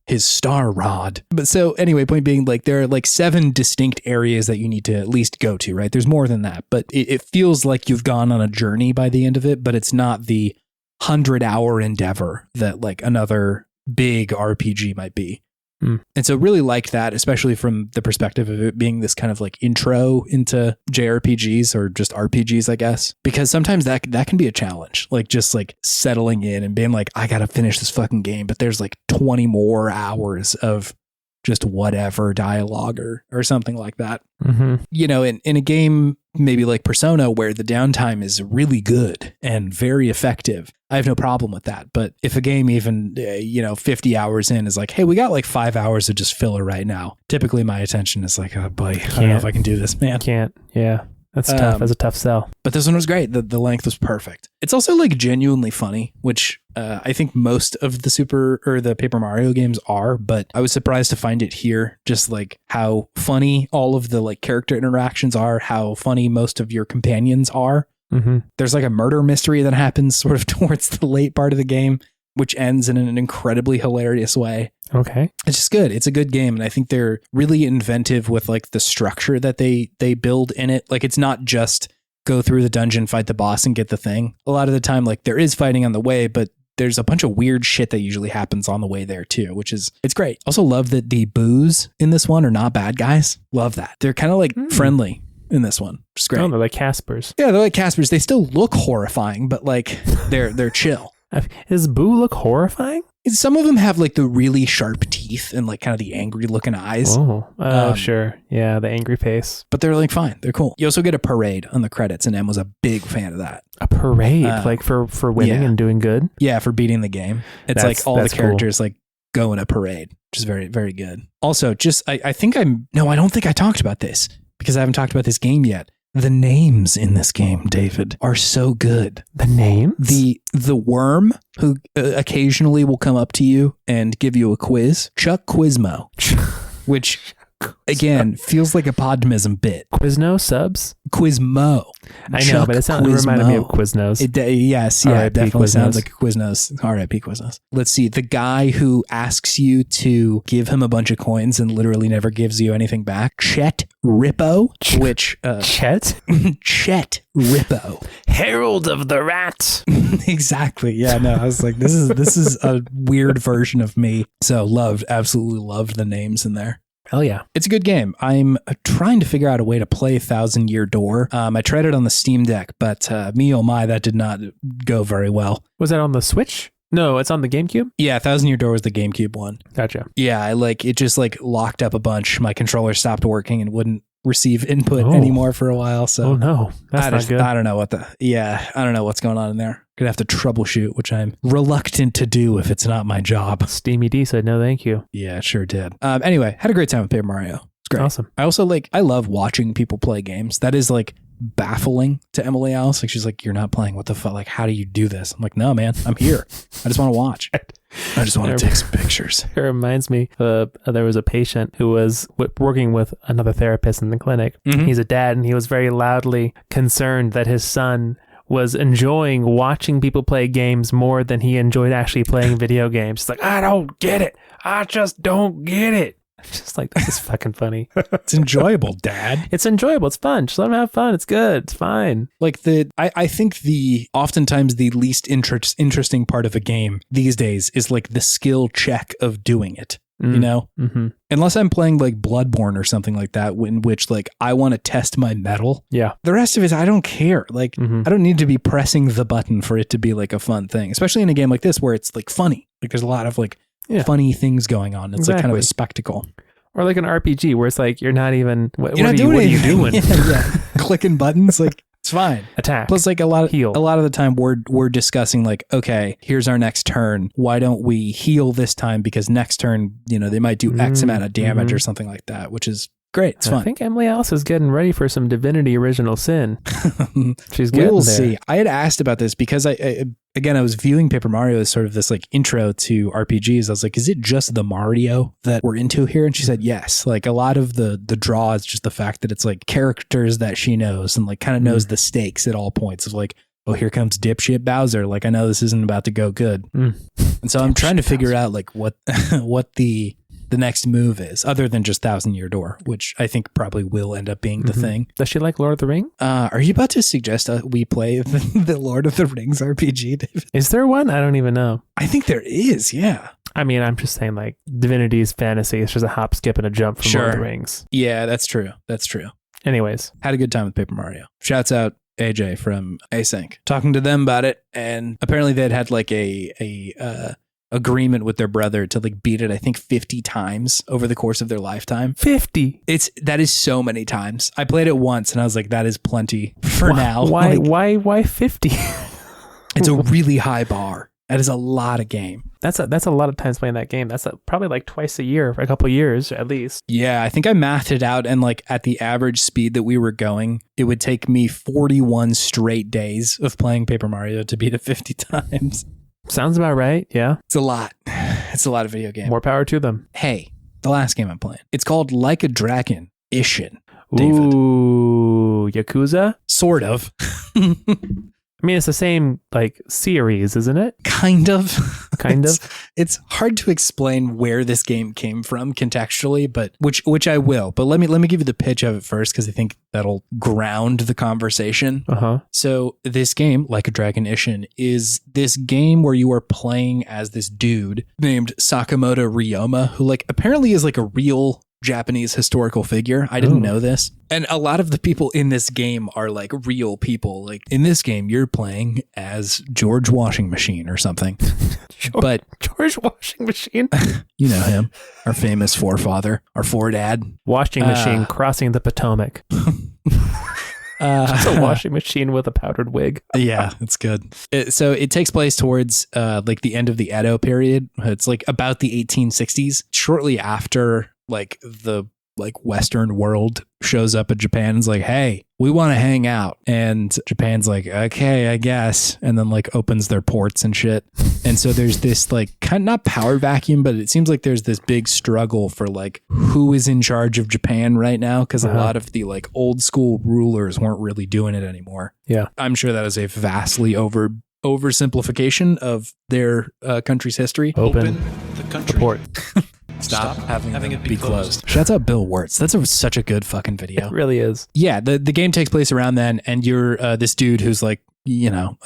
His star rod. But so anyway, point being, like there are like 7 distinct areas that you need to at least go to, right? There's more than that, but it feels like you've gone on a journey by the end of it, but it's not the 100-hour endeavor that like another big RPG might be. And so really liked that, especially from the perspective of it being this kind of like intro into JRPGs or just RPGs, I guess, because sometimes that can be a challenge, like just like settling in and being like, I got to finish this fucking game, but there's like 20 more hours of just whatever dialogue or something like that. In a game maybe like Persona, where the downtime is really good and very effective, I have no problem with that. But if a game even 50 hours in is like, hey, we got like 5 hours of just filler right now, typically my attention is like, oh boy, I don't know if I can do this, man. Can't. Yeah. That's tough. That's a tough sell. But this one was great. The length was perfect. It's also like genuinely funny, which I think most of the Paper Mario games are, but I was surprised to find it here. Just like how funny all of the like character interactions are, how funny most of your companions are. There's like a murder mystery that happens sort of towards the late part of the game, which ends in an incredibly hilarious way. Okay. It's just good. It's a good game. And I think they're really inventive with like the structure that they build in it. Like it's not just go through the dungeon, fight the boss and get the thing. A lot of the time, like there is fighting on the way, but there's a bunch of weird shit that usually happens on the way there too, it's great. Also love that the boos in this one are not bad guys. Love that. They're kind of like friendly in this one, which is great. Oh, they're like Caspers. Yeah, they're like Caspers. They still look horrifying, but like they're chill. Does Boo look horrifying? Some of them have like the really sharp teeth and like kind of the angry looking eyes. Oh, sure. Yeah, the angry face. But they're like fine. They're cool. You also get a parade on the credits, and Em was a big fan of that. A parade? Like for winning and doing good? Yeah, for beating the game. It's like all the characters like go in a parade, which is very, very good. Also, just I don't think I talked about this because I haven't talked about this game yet. The names in this game, David, are so good. The names? The worm who occasionally will come up to you and give you a quiz, Chuck Quizmo, which Again, feels like a Podtimism bit. Quizno subs? Quizmo. I know, but it reminded me of Quiznos. It definitely sounds like a Quiznos. R.I.P. Quiznos. Let's see. The guy who asks you to give him a bunch of coins and literally never gives you anything back. Chet Rippo, which... Chet? Chet Rippo. Herald of the Rat. Exactly. Yeah, no, I was like, this is a weird version of me. So absolutely loved the names in there. Hell yeah. It's a good game. I'm trying to figure out a way to play Thousand Year Door. I tried it on the Steam Deck, but me oh my, that did not go very well. Was that on the Switch? No, it's on the GameCube? Yeah, Thousand Year Door was the GameCube one. Gotcha. Yeah, it just locked up a bunch. My controller stopped working and wouldn't receive input anymore for a while. So no, that's not good. I don't know I don't know what's going on in there. Gonna have to troubleshoot, which I'm reluctant to do if it's not my job. Steamy D said no thank you. Yeah, it sure did. Anyway, had a great time with Paper Mario. It's great. Awesome. I also I love watching people play games. That is baffling to Emily Alice. She's like, you're not playing. What the fuck? How do you do this? I'm like, no, man, I'm here. I just want to watch. I just want to take some pictures. It reminds me, there was a patient who was working with another therapist in the clinic. Mm-hmm. He's a dad, and he was very loudly concerned that his son was enjoying watching people play games more than he enjoyed actually playing video games. It's like, I don't get it. I just don't get it. Just like, this is fucking funny. It's enjoyable, Dad. It's enjoyable. It's fun. Just let him have fun. It's good. It's fine. I think oftentimes the least interesting part of a game these days is the skill check of doing it. You know, unless I'm playing Bloodborne or something like that, in which I want to test my mettle. Yeah. The rest of it, I don't care. I don't need to be pressing the button for it to be a fun thing, especially in a game like this where it's funny. There's a lot of funny things going on. It's kind of a spectacle. Or an RPG where it's you're not even, what are you doing? Yeah. Clicking buttons. It's fine. Attack. Plus, a lot of the time we're discussing okay, here's our next turn. Why don't we heal this time? Because next turn, they might do X amount of damage or something like that, which is great. It's fun. I think Emily Alice is getting ready for some Divinity Original Sin. She's getting We'll there. see. I had asked about this because I was viewing Paper Mario as sort of this intro to RPGs. I was like, is it just the Mario that we're into here? And she said, yes. A lot of the draw is just the fact that it's characters that she knows and kind of knows the stakes at all points of oh, here comes dipshit Bowser. I know this isn't about to go good. And so I'm trying to figure out what the next move is, other than just Thousand Year Door, which I think probably will end up being the thing. Does she like Lord of the Rings? Are you about to suggest we play the Lord of the Rings RPG, David? Is there one? I don't even know. I think there is, yeah. I mean, I'm just saying Divinity's fantasy. It's just a hop, skip, and a jump from Lord of the Rings. Yeah, that's true. That's true. Anyways. Had a good time with Paper Mario. Shouts out AJ from Async. Talking to them about it, and apparently they'd had a agreement with their brother to beat it, I think 50 times over the course of their lifetime. 50? That is so many times. I played it once and I was like, that is plenty for now. Why 50? It's a really high bar. That is a lot of game. That's a lot of times playing that game. That's probably twice a year for a couple of years at least. Yeah, I think I mathed it out, and at the average speed that we were going, it would take me 41 straight days of playing Paper Mario to beat it 50 times. Sounds about right, yeah. It's a lot. It's a lot of video game. More power to them. Hey, the last game I'm playing. It's called Like a Dragon, Ishin. David. Ooh, Yakuza? Sort of. I mean, it's the same series, isn't it? Kind of. Kind of. It's hard to explain where this game came from contextually, but which I will. But let me give you the pitch of it first, because I think that'll ground the conversation. So this game, Like a Dragon Ishin, is this game where you are playing as this dude named Sakamoto Ryoma, who apparently is a real Japanese historical figure. I didn't know this. And a lot of the people in this game are real people. In this game, you're playing as George Washing Machine or something. George Washing Machine? You know him, our famous forefather, our foredad. Washing machine crossing the Potomac. Just a washing machine with a powdered wig. Yeah, it's good. So it takes place towards the end of the Edo period. It's about the 1860s, shortly after the like Western world shows up at Japan and is like, hey, we want to hang out. And Japan's like, okay, I guess. And then like opens their ports and shit. And so there's this like kind of not power vacuum, but it seems like there's this big struggle for like who is in charge of Japan right now. Cause a lot of the like old school rulers weren't really doing it anymore. Yeah. I'm sure that is a vastly oversimplification of their country's history. Open the country. The port. Stop having it be closed. Shouts out Bill Wirtz. That's such a good fucking video. It really is. Yeah, the game takes place around then, and you're this dude who's like, you know,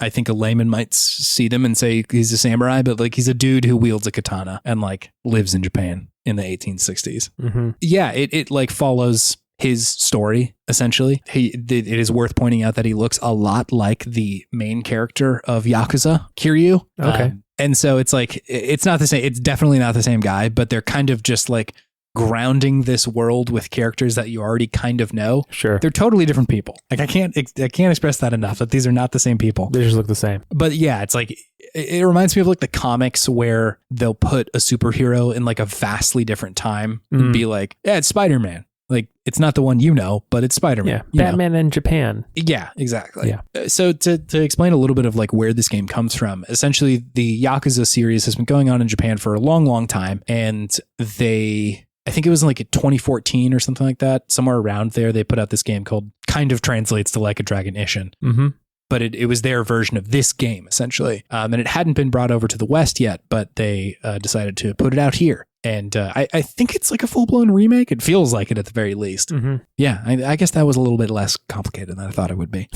I think a layman might see them and say he's a samurai, but like he's a dude who wields a katana and like lives in Japan in the 1860s. Mm-hmm. Yeah, it like follows his story essentially. It is worth pointing out that he looks a lot like the main character of Yakuza, Kiryu. Okay. And so it's like, it's not the same. It's definitely not the same guy, but they're kind of just like grounding this world with characters that you already kind of know. Sure. They're totally different people. Like I can't express that enough, that these are not the same people. They just look the same. But yeah, it's like, it reminds me of like the comics where they'll put a superhero in like a vastly different time and be like, yeah, it's Spider-Man. Like, it's not the one you know, but it's Spider-Man. Yeah, Batman in Japan. Yeah, exactly. Yeah. So to explain a little bit of like where this game comes from, essentially the Yakuza series has been going on in Japan for a long, long time. And I think it was like 2014 or something like that, somewhere around there, they put out this game called, kind of translates to Like a Dragon Ishin. Mm-hmm. But it was their version of this game, essentially. And it hadn't been brought over to the West yet, but they decided to put it out here. And I think it's like a full-blown remake. It feels like it at the very least. Mm-hmm. Yeah, I guess that was a little bit less complicated than I thought it would be.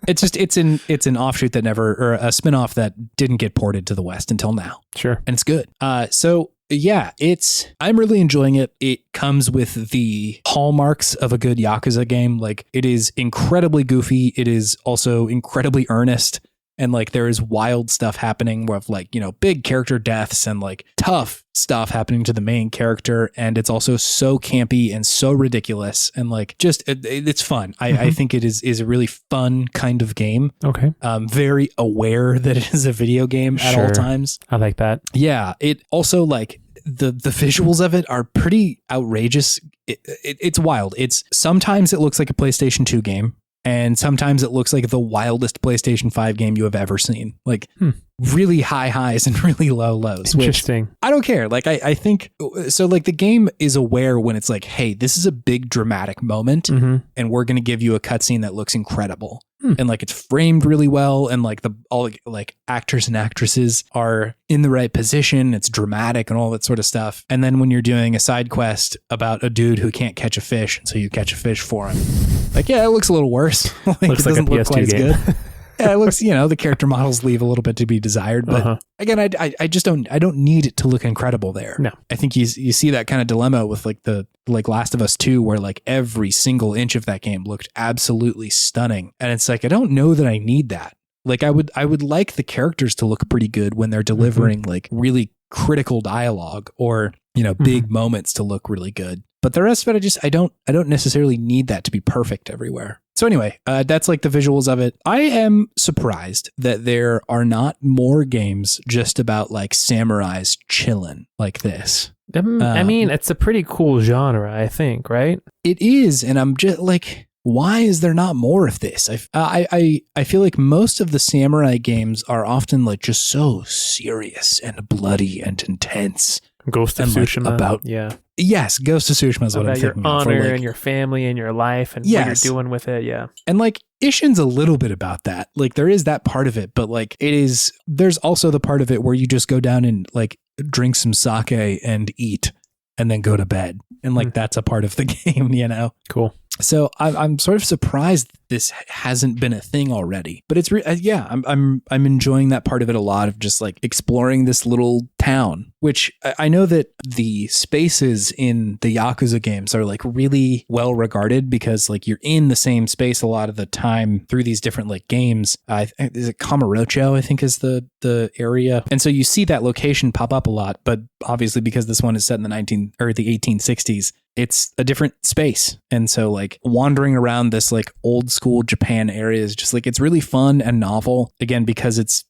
It's an offshoot that never, or a spinoff that didn't get ported to the West until now. Sure. And it's good. So yeah, I'm really enjoying it. It comes with the hallmarks of a good Yakuza game. Like, it is incredibly goofy. It is also incredibly earnest. And like, there is wild stuff happening with like, you know, big character deaths and like tough stuff happening to the main character. And it's also so campy and so ridiculous. And like, just, it's fun. I think it is a really fun kind of game. Okay. Very aware that it is a video game at all times. I like that. Yeah. It also like, the visuals of it are pretty outrageous. It's wild. Sometimes it looks like a PlayStation 2 game. And sometimes it looks like the wildest PlayStation 5 game you have ever seen. Like really high highs and really low lows. Interesting. Which I don't care. Like I think so. Like the game is aware when it's like, hey, this is a big dramatic moment, and we're going to give you a cutscene that looks incredible. And like it's framed really well, and like all like actors and actresses are in the right position. It's dramatic and all that sort of stuff. And then when you're doing a side quest about a dude who can't catch a fish, and so you catch a fish for him, like it looks a little worse. Like, looks it doesn't like a look PS2 quite as game. good. Yeah, it looks, the character models leave a little bit to be desired, but again, I just don't need it to look incredible there. No. I think you see that kind of dilemma with like the Last of Us 2, where like every single inch of that game looked absolutely stunning. And it's like, I don't know that I need that. Like I would like the characters to look pretty good when they're delivering like really critical dialogue or, big moments to look really good. But the rest of it, I don't necessarily need that to be perfect everywhere. So anyway, that's like the visuals of it. I am surprised that there are not more games just about like samurais chilling like this. I mean, it's a pretty cool genre, I think, right? It is, and I'm just like, why is there not more of this? I feel like most of the samurai games are often like just so serious and bloody and intense. Ghost of Tsushima. Yes, Ghost of Tsushima is what I'm thinking about. Your honor and your family and your life and what you're doing with it, yeah. And like Ishin's a little bit about that. Like there is that part of it, but like there's also the part of it where you just go down and like drink some sake and eat and then go to bed. And like that's a part of the game, Cool. So I'm sort of surprised that this hasn't been a thing already, but it's I'm enjoying that part of it a lot, of just like exploring this little town, which I know that the spaces in the Yakuza games are like really well regarded because like you're in the same space a lot of the time through these different like games. Is it Kamurocho, I think is the area. And so you see that location pop up a lot, but obviously because this one is set in the 1860s, it's a different space. And so like wandering around this like old school Japan area is just like, it's really fun and novel, again, because it's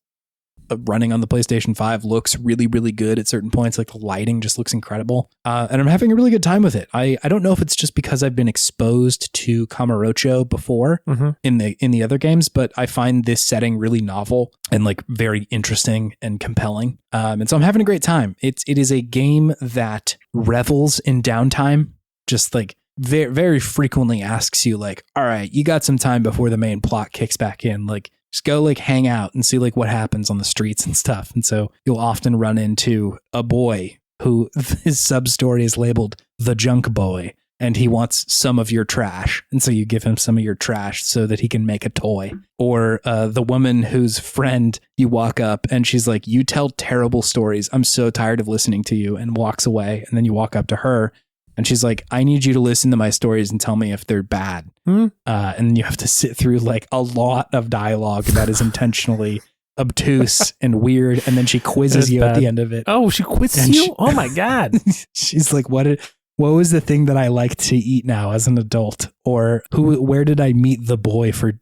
running on the PlayStation 5 looks really, really good at certain points. Like the lighting just looks incredible. And I'm having a really good time with it. I don't know if it's just because I've been exposed to Kamurocho before in the other games, but I find this setting really novel and like very interesting and compelling. And so I'm having a great time. It is a game that revels in downtime, just like very, very frequently asks you like, all right, you got some time before the main plot kicks back in. Like just go like hang out and see like what happens on the streets and stuff. And so you'll often run into a boy who his sub story is labeled the junk boy, and he wants some of your trash. And so you give him some of your trash so that he can make a toy. Or the woman whose friend you walk up and she's like, you tell terrible stories. I'm so tired of listening to you, and walks away. And then you walk up to her and she's like, I need you to listen to my stories and tell me if they're bad. And you have to sit through like a lot of dialogue that is intentionally obtuse and weird. And then she quizzes you at the end of it. Oh, she quizzes you? Oh my God. She's like, what was the thing that I like to eat now as an adult? Or where did I meet the boy for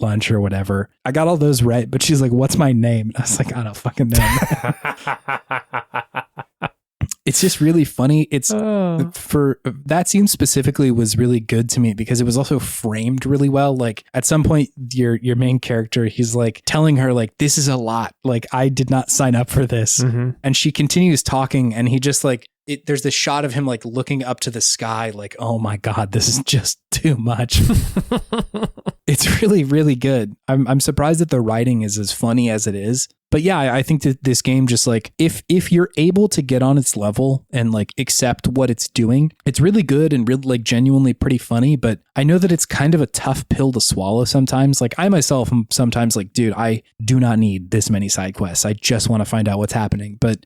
lunch or whatever? I got all those right, but she's like, what's my name? And I was like, I don't fucking know. It's just really funny. It's for that scene specifically was really good to me because it was also framed really well. Like at some point, your main character, he's like telling her like, this is a lot. Like I did not sign up for this. And she continues talking, and he just like, there's this shot of him like looking up to the sky like, oh my God, this is just too much. It's really, really good. I'm surprised that the writing is as funny as it is. But yeah, I think that this game just like, if you're able to get on its level and like accept what it's doing, it's really good and really like genuinely pretty funny. But I know that it's kind of a tough pill to swallow sometimes. Like I myself am sometimes like, dude, I do not need this many side quests. I just want to find out what's happening. But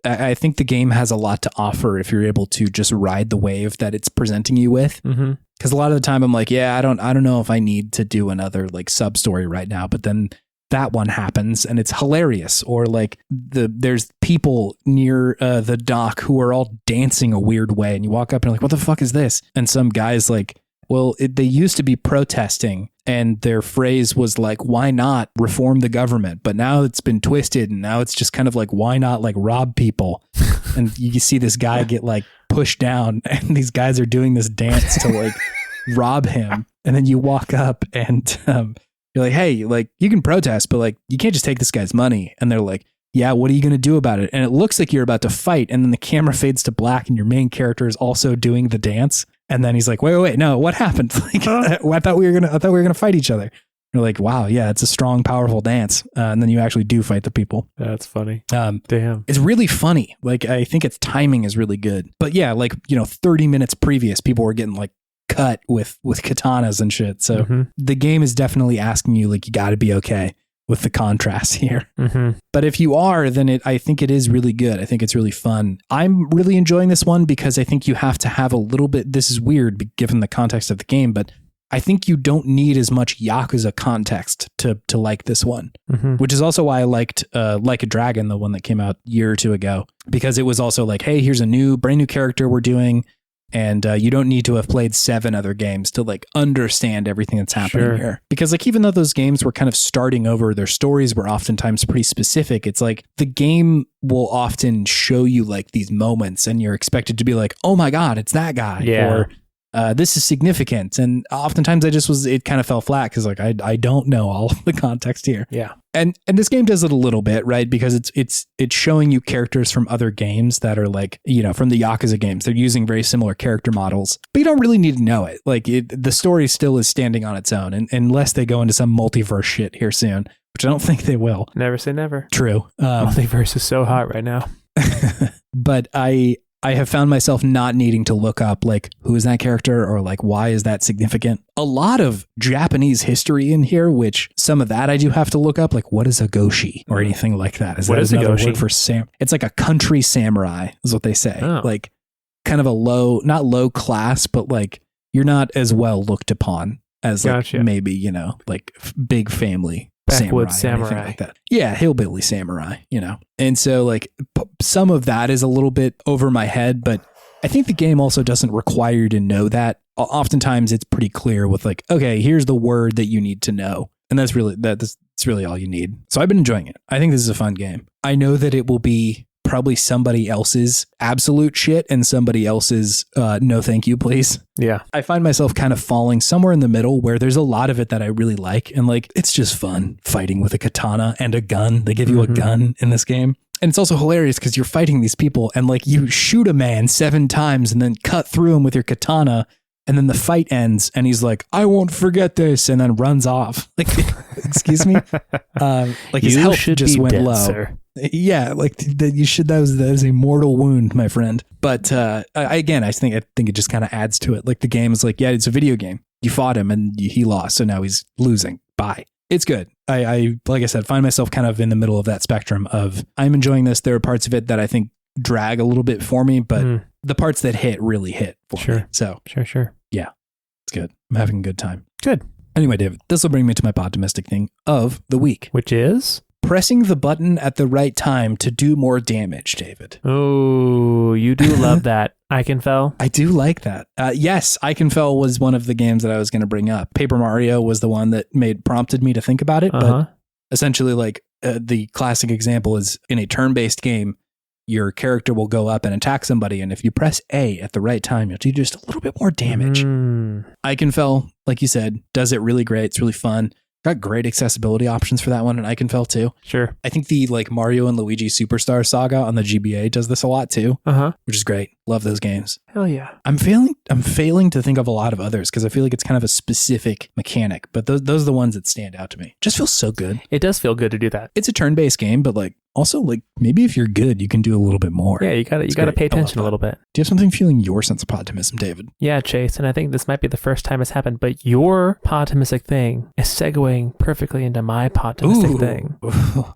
I think the game has a lot to offer if you're able to just ride the wave that it's presenting you with. Because a lot of the time I'm like, yeah, I don't know if I need to do another like sub story right now. But then that one happens and it's hilarious. Or like there's people near the dock who are all dancing a weird way, and you walk up and you're like, what the fuck is this? And some guy's like, well, they used to be protesting, and their phrase was like, why not reform the government? But now it's been twisted, and now it's just kind of like, why not like rob people? And you see this guy get like pushed down, and these guys are doing this dance to like rob him. And then you walk up and you're like, hey, like you can protest, but like you can't just take this guy's money. And they're like, yeah, what are you going to do about it? And it looks like you're about to fight. And then the camera fades to black, and your main character is also doing the dance. And then he's like, wait, no, what happened? Like, I thought we were gonna fight each other. You're like, wow, yeah, it's a strong, powerful dance. And then you actually do fight the people. That's funny. Damn. It's really funny. Like, I think its timing is really good. But yeah, like, 30 minutes previous, people were getting like cut with katanas and shit. So the game is definitely asking you, like, you got to be okay with the contrast here. But if you are, then I think it is really good. I think it's really fun. I'm really enjoying this one because I think you have to have a little bit, this is weird given the context of the game, but I think you don't need as much Yakuza context to like this one, which is also why I liked Like a Dragon, the one that came out a year or two ago, because it was also like, hey, here's a brand new character we're doing. And you don't need to have played 7 other games to like understand everything that's happening here. Because like, even though those games were kind of starting over, their stories were oftentimes pretty specific. It's like the game will often show you like these moments, and you're expected to be like, oh my God, it's that guy. Yeah. Or this is significant. And oftentimes it kind of fell flat because like I don't know all of the context here. Yeah. And this game does it a little bit, right? Because it's showing you characters from other games that are like, from the Yakuza games. They're using very similar character models, but you don't really need to know it. Like the story still is standing on its own, and unless they go into some multiverse shit here soon, which I don't think they will. Never say never. True. Multiverse is so hot right now. But I have found myself not needing to look up like, who is that character, or like, why is that significant? A lot of Japanese history in here, which some of that I do have to look up, like what is a goshi or anything like that? What is another word for It's like a country samurai is what they say. Oh. Like kind of a not low class, but like you're not as well looked upon as like maybe, like big family. Backwoods samurai. Like that. Yeah, hillbilly samurai, And so like some of that is a little bit over my head, but I think the game also doesn't require you to know that. Oftentimes it's pretty clear with like, okay, here's the word that you need to know. And that's really all you need. So I've been enjoying it. I think this is a fun game. I know that it will be probably somebody else's absolute shit and somebody else's no thank you please. Yeah. I find myself kind of falling somewhere in the middle where there's a lot of it that I really like, and like it's just fun fighting with a katana and a gun. They give you a gun in this game. And it's also hilarious because you're fighting these people and like you shoot a man 7 times and then cut through him with your katana, and then the fight ends and he's like, I won't forget this, and then runs off. Like, excuse me? Like his health just went low. Sir. Yeah, like that was a mortal wound, my friend. But I think it just kind of adds to it. Like the game is like, yeah, it's a video game. You fought him and he lost, so now he's losing. Bye. It's good. I like I said, find myself kind of in the middle of that spectrum of I'm enjoying this. There are parts of it that I think drag a little bit for me, but the parts that hit really hit for me. So sure. Yeah, it's good. I'm having a good time. Good. Anyway, David, this will bring me to my Podtimistic thing of the week, which is pressing the button at the right time to do more damage, David. Oh, you do love that. Iconfell? I do like that. Yes, Iconfell was one of the games that I was going to bring up. Paper Mario was the one that prompted me to think about it. But essentially, like the classic example is in a turn-based game, your character will go up and attack somebody, and if you press A at the right time, you'll do just a little bit more damage. Iconfell, like you said, does it really great. It's really fun. Got great accessibility options for that one, and Iconfell too. Sure. I think the like Mario and Luigi Superstar Saga on the GBA does this a lot too, which is great. Love those games. Hell yeah. I'm failing to think of a lot of others because I feel like it's kind of a specific mechanic, but those are the ones that stand out to me. Just feels so good. It does feel good to do that. It's a turn-based game, but like also like maybe if you're good, you can do a little bit more. Yeah, you got to pay attention a little bit. Do you have something fueling your sense of podtimism, David? Yeah, Chase, and I think this might be the first time it's happened, but your podtimistic thing is segueing perfectly into my podtimistic thing,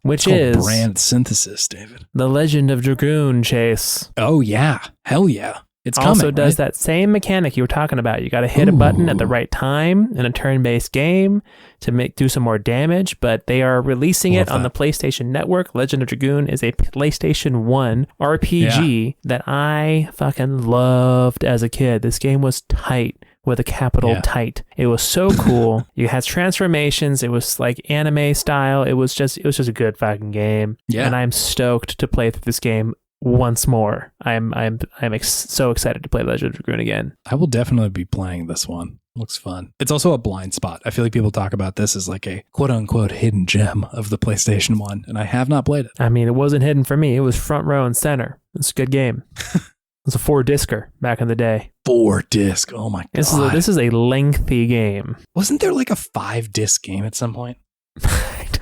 which is brand synthesis, David. The Legend of Dragoon, Chase. Oh yeah, hell yeah. It's also coming, does right? that same mechanic you were talking about. You got to hit a button at the right time in a turn-based game to do some more damage, but they are releasing it on the PlayStation Network. Legend of Dragoon is a PlayStation 1 RPG that I fucking loved as a kid. This game was tight with a capital tight. It was so cool. You had transformations. It was like anime style. It was just a good fucking game. Yeah. And I'm stoked to play through this game once more. I'm so excited to play Legend of Dragoon again. I will definitely be playing this one. Looks fun. It's also a blind spot. I feel like people talk about this as like a quote unquote hidden gem of the PlayStation 1, and I have not played it. I mean, it wasn't hidden for me. It was front row and center. It's a good game. It was a 4-discer back in the day. 4-disc. Oh my god. This is a lengthy game. Wasn't there like a 5-disc game at some point?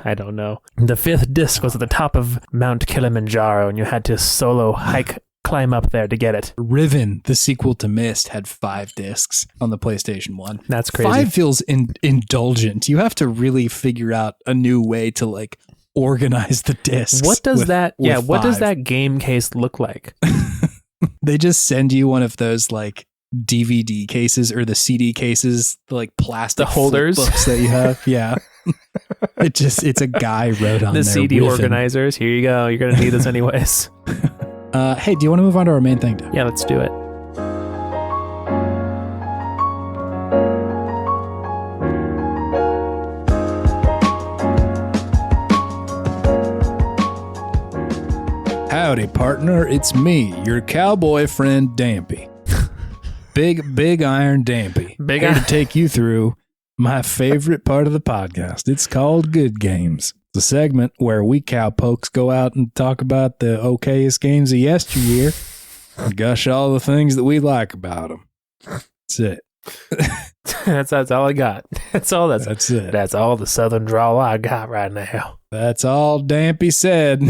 I don't know. The 5th disc was at the top of Mount Kilimanjaro, and you had to solo climb up there to get it. Riven, the sequel to Myst, had 5 discs on the PlayStation 1. That's crazy. 5 feels indulgent. You have to really figure out a new way to like organize the discs. What does what does that game case look like? They just send you one of those like DVD cases or the CD cases, the like plastic holders books that you have. Yeah. It's a guy wrote on the there. CD organizers. Here you go. You're going to need this anyways. Hey, do you want to move on to our main thing, Dave? Yeah, let's do it. Howdy, partner. It's me, your cowboy friend, Dampy. Big Iron Dampy. Here to take you through my favorite part of the podcast. It's called Good Games. It's a segment where we cowpokes go out and talk about the okayest games of yesteryear and gush all the things that we like about them. That's it. That's all I got. That's it. That's all the southern drawl I got right now. That's all Dampy said.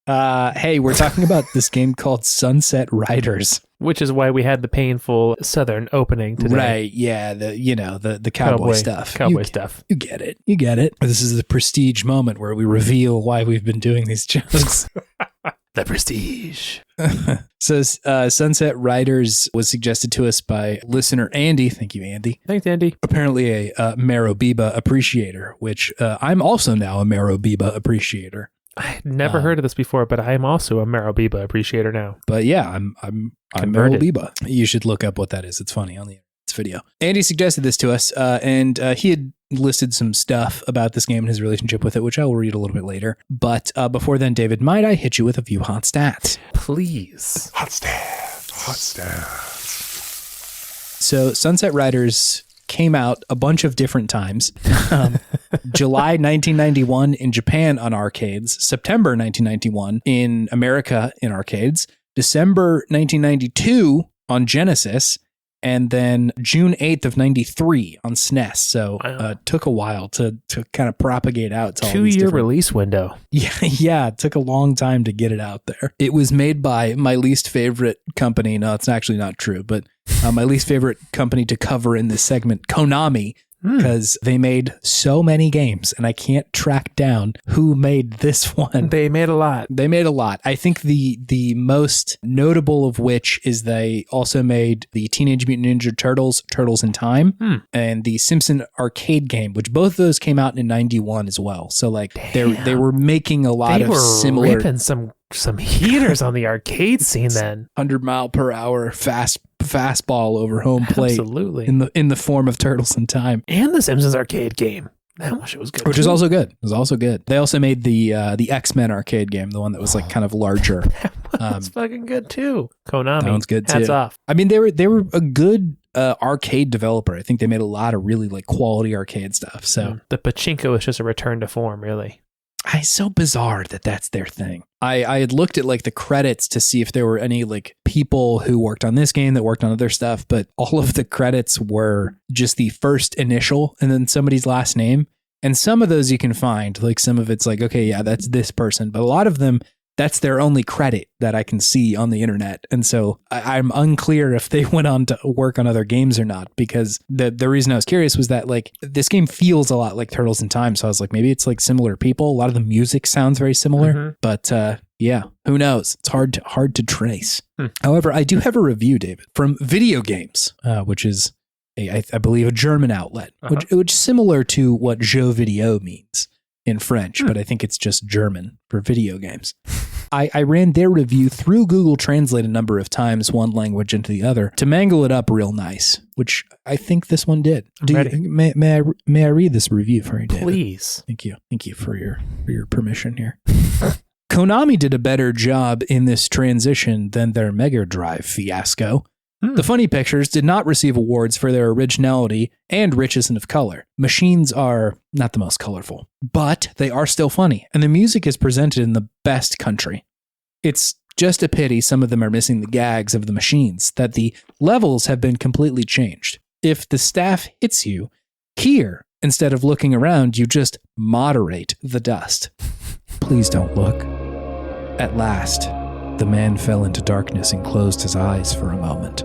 Hey, we're talking about this game called Sunset Riders. Which is why we had the painful southern opening today. Right, yeah, the cowboy stuff. You get it. This is the prestige moment where we reveal why we've been doing these jokes. The prestige. So Sunset Riders was suggested to us by listener Andy. Thank you, Andy. Thanks, Andy. Apparently a Mero Biba appreciator, which I'm also now a Mero Biba appreciator. I never heard of this before, but I am also a Mero Biba appreciator now. But yeah, I'm Mero Biba. You should look up what that is. It's funny on the internet. It's video. Andy suggested this to us, and he had listed some stuff about this game and his relationship with it, which I will read a little bit later. But before then, David, might I hit you with a few hot stats? Please. Hot stats. Hot stats. So Sunset Riders came out a bunch of different times. July 1991 in Japan on arcades, September 1991 in America in arcades, December 1992 on Genesis, and then June 8th of 93 on SNES. So it took a while to kind of propagate out to all these 2-year different release window. Yeah, it took a long time to get it out there. It was made by my least favorite company. No, it's actually not true, but my least favorite company to cover in this segment, Konami, because they made so many games and I can't track down who made this one. They made a lot. I think the most notable of which is they also made the Teenage Mutant Ninja Turtles, Turtles in Time, and the Simpson arcade game, which both of those came out in 91 as well. So like they were making a lot of similar. They were ripping some heaters on the arcade scene then. 100-mile-per-hour fastball over home plate. Absolutely. In the form of Turtles in Time. And the Simpsons arcade game. That one was good. Which is also good. It was also good. They also made the X-Men arcade game, the one that was like kind of larger. That's fucking good too. Konami. That one's good too. Hats off. I mean, they were a good arcade developer. I think they made a lot of really like quality arcade stuff. So the pachinko is just a return to form, really. It's so bizarre that that's their thing. I had looked at like the credits to see if there were any like people who worked on this game that worked on other stuff, but all of the credits were just the first initial and then somebody's last name. And some of those you can find, like some of it's like, okay, yeah, that's this person. But a lot of them, that's their only credit that I can see on the internet. And so I'm unclear if they went on to work on other games or not, because the reason I was curious was that like this game feels a lot like Turtles in Time. So I was like, maybe it's like similar people. A lot of the music sounds very similar, but yeah, who knows? It's hard to trace. However, I do have a review, David, from Video Games, which is I believe a German outlet, which is similar to what jeux vidéo means in French, but I think it's just German for video games. I ran their review through Google Translate a number of times, one language into the other, to mangle it up real nice, which I think this one did. May I read this review for you, David? Please. Thank you for your permission here. Konami did a better job in this transition than their Mega Drive fiasco. The Funny Pictures did not receive awards for their originality and richness of color. Machines are not the most colorful, but they are still funny, and the music is presented in the best country. It's just a pity some of them are missing the gags of the machines, that the levels have been completely changed. If the staff hits you, here, instead of looking around, you just moderate the dust. Please don't look. At last, the man fell into darkness and closed his eyes for a moment.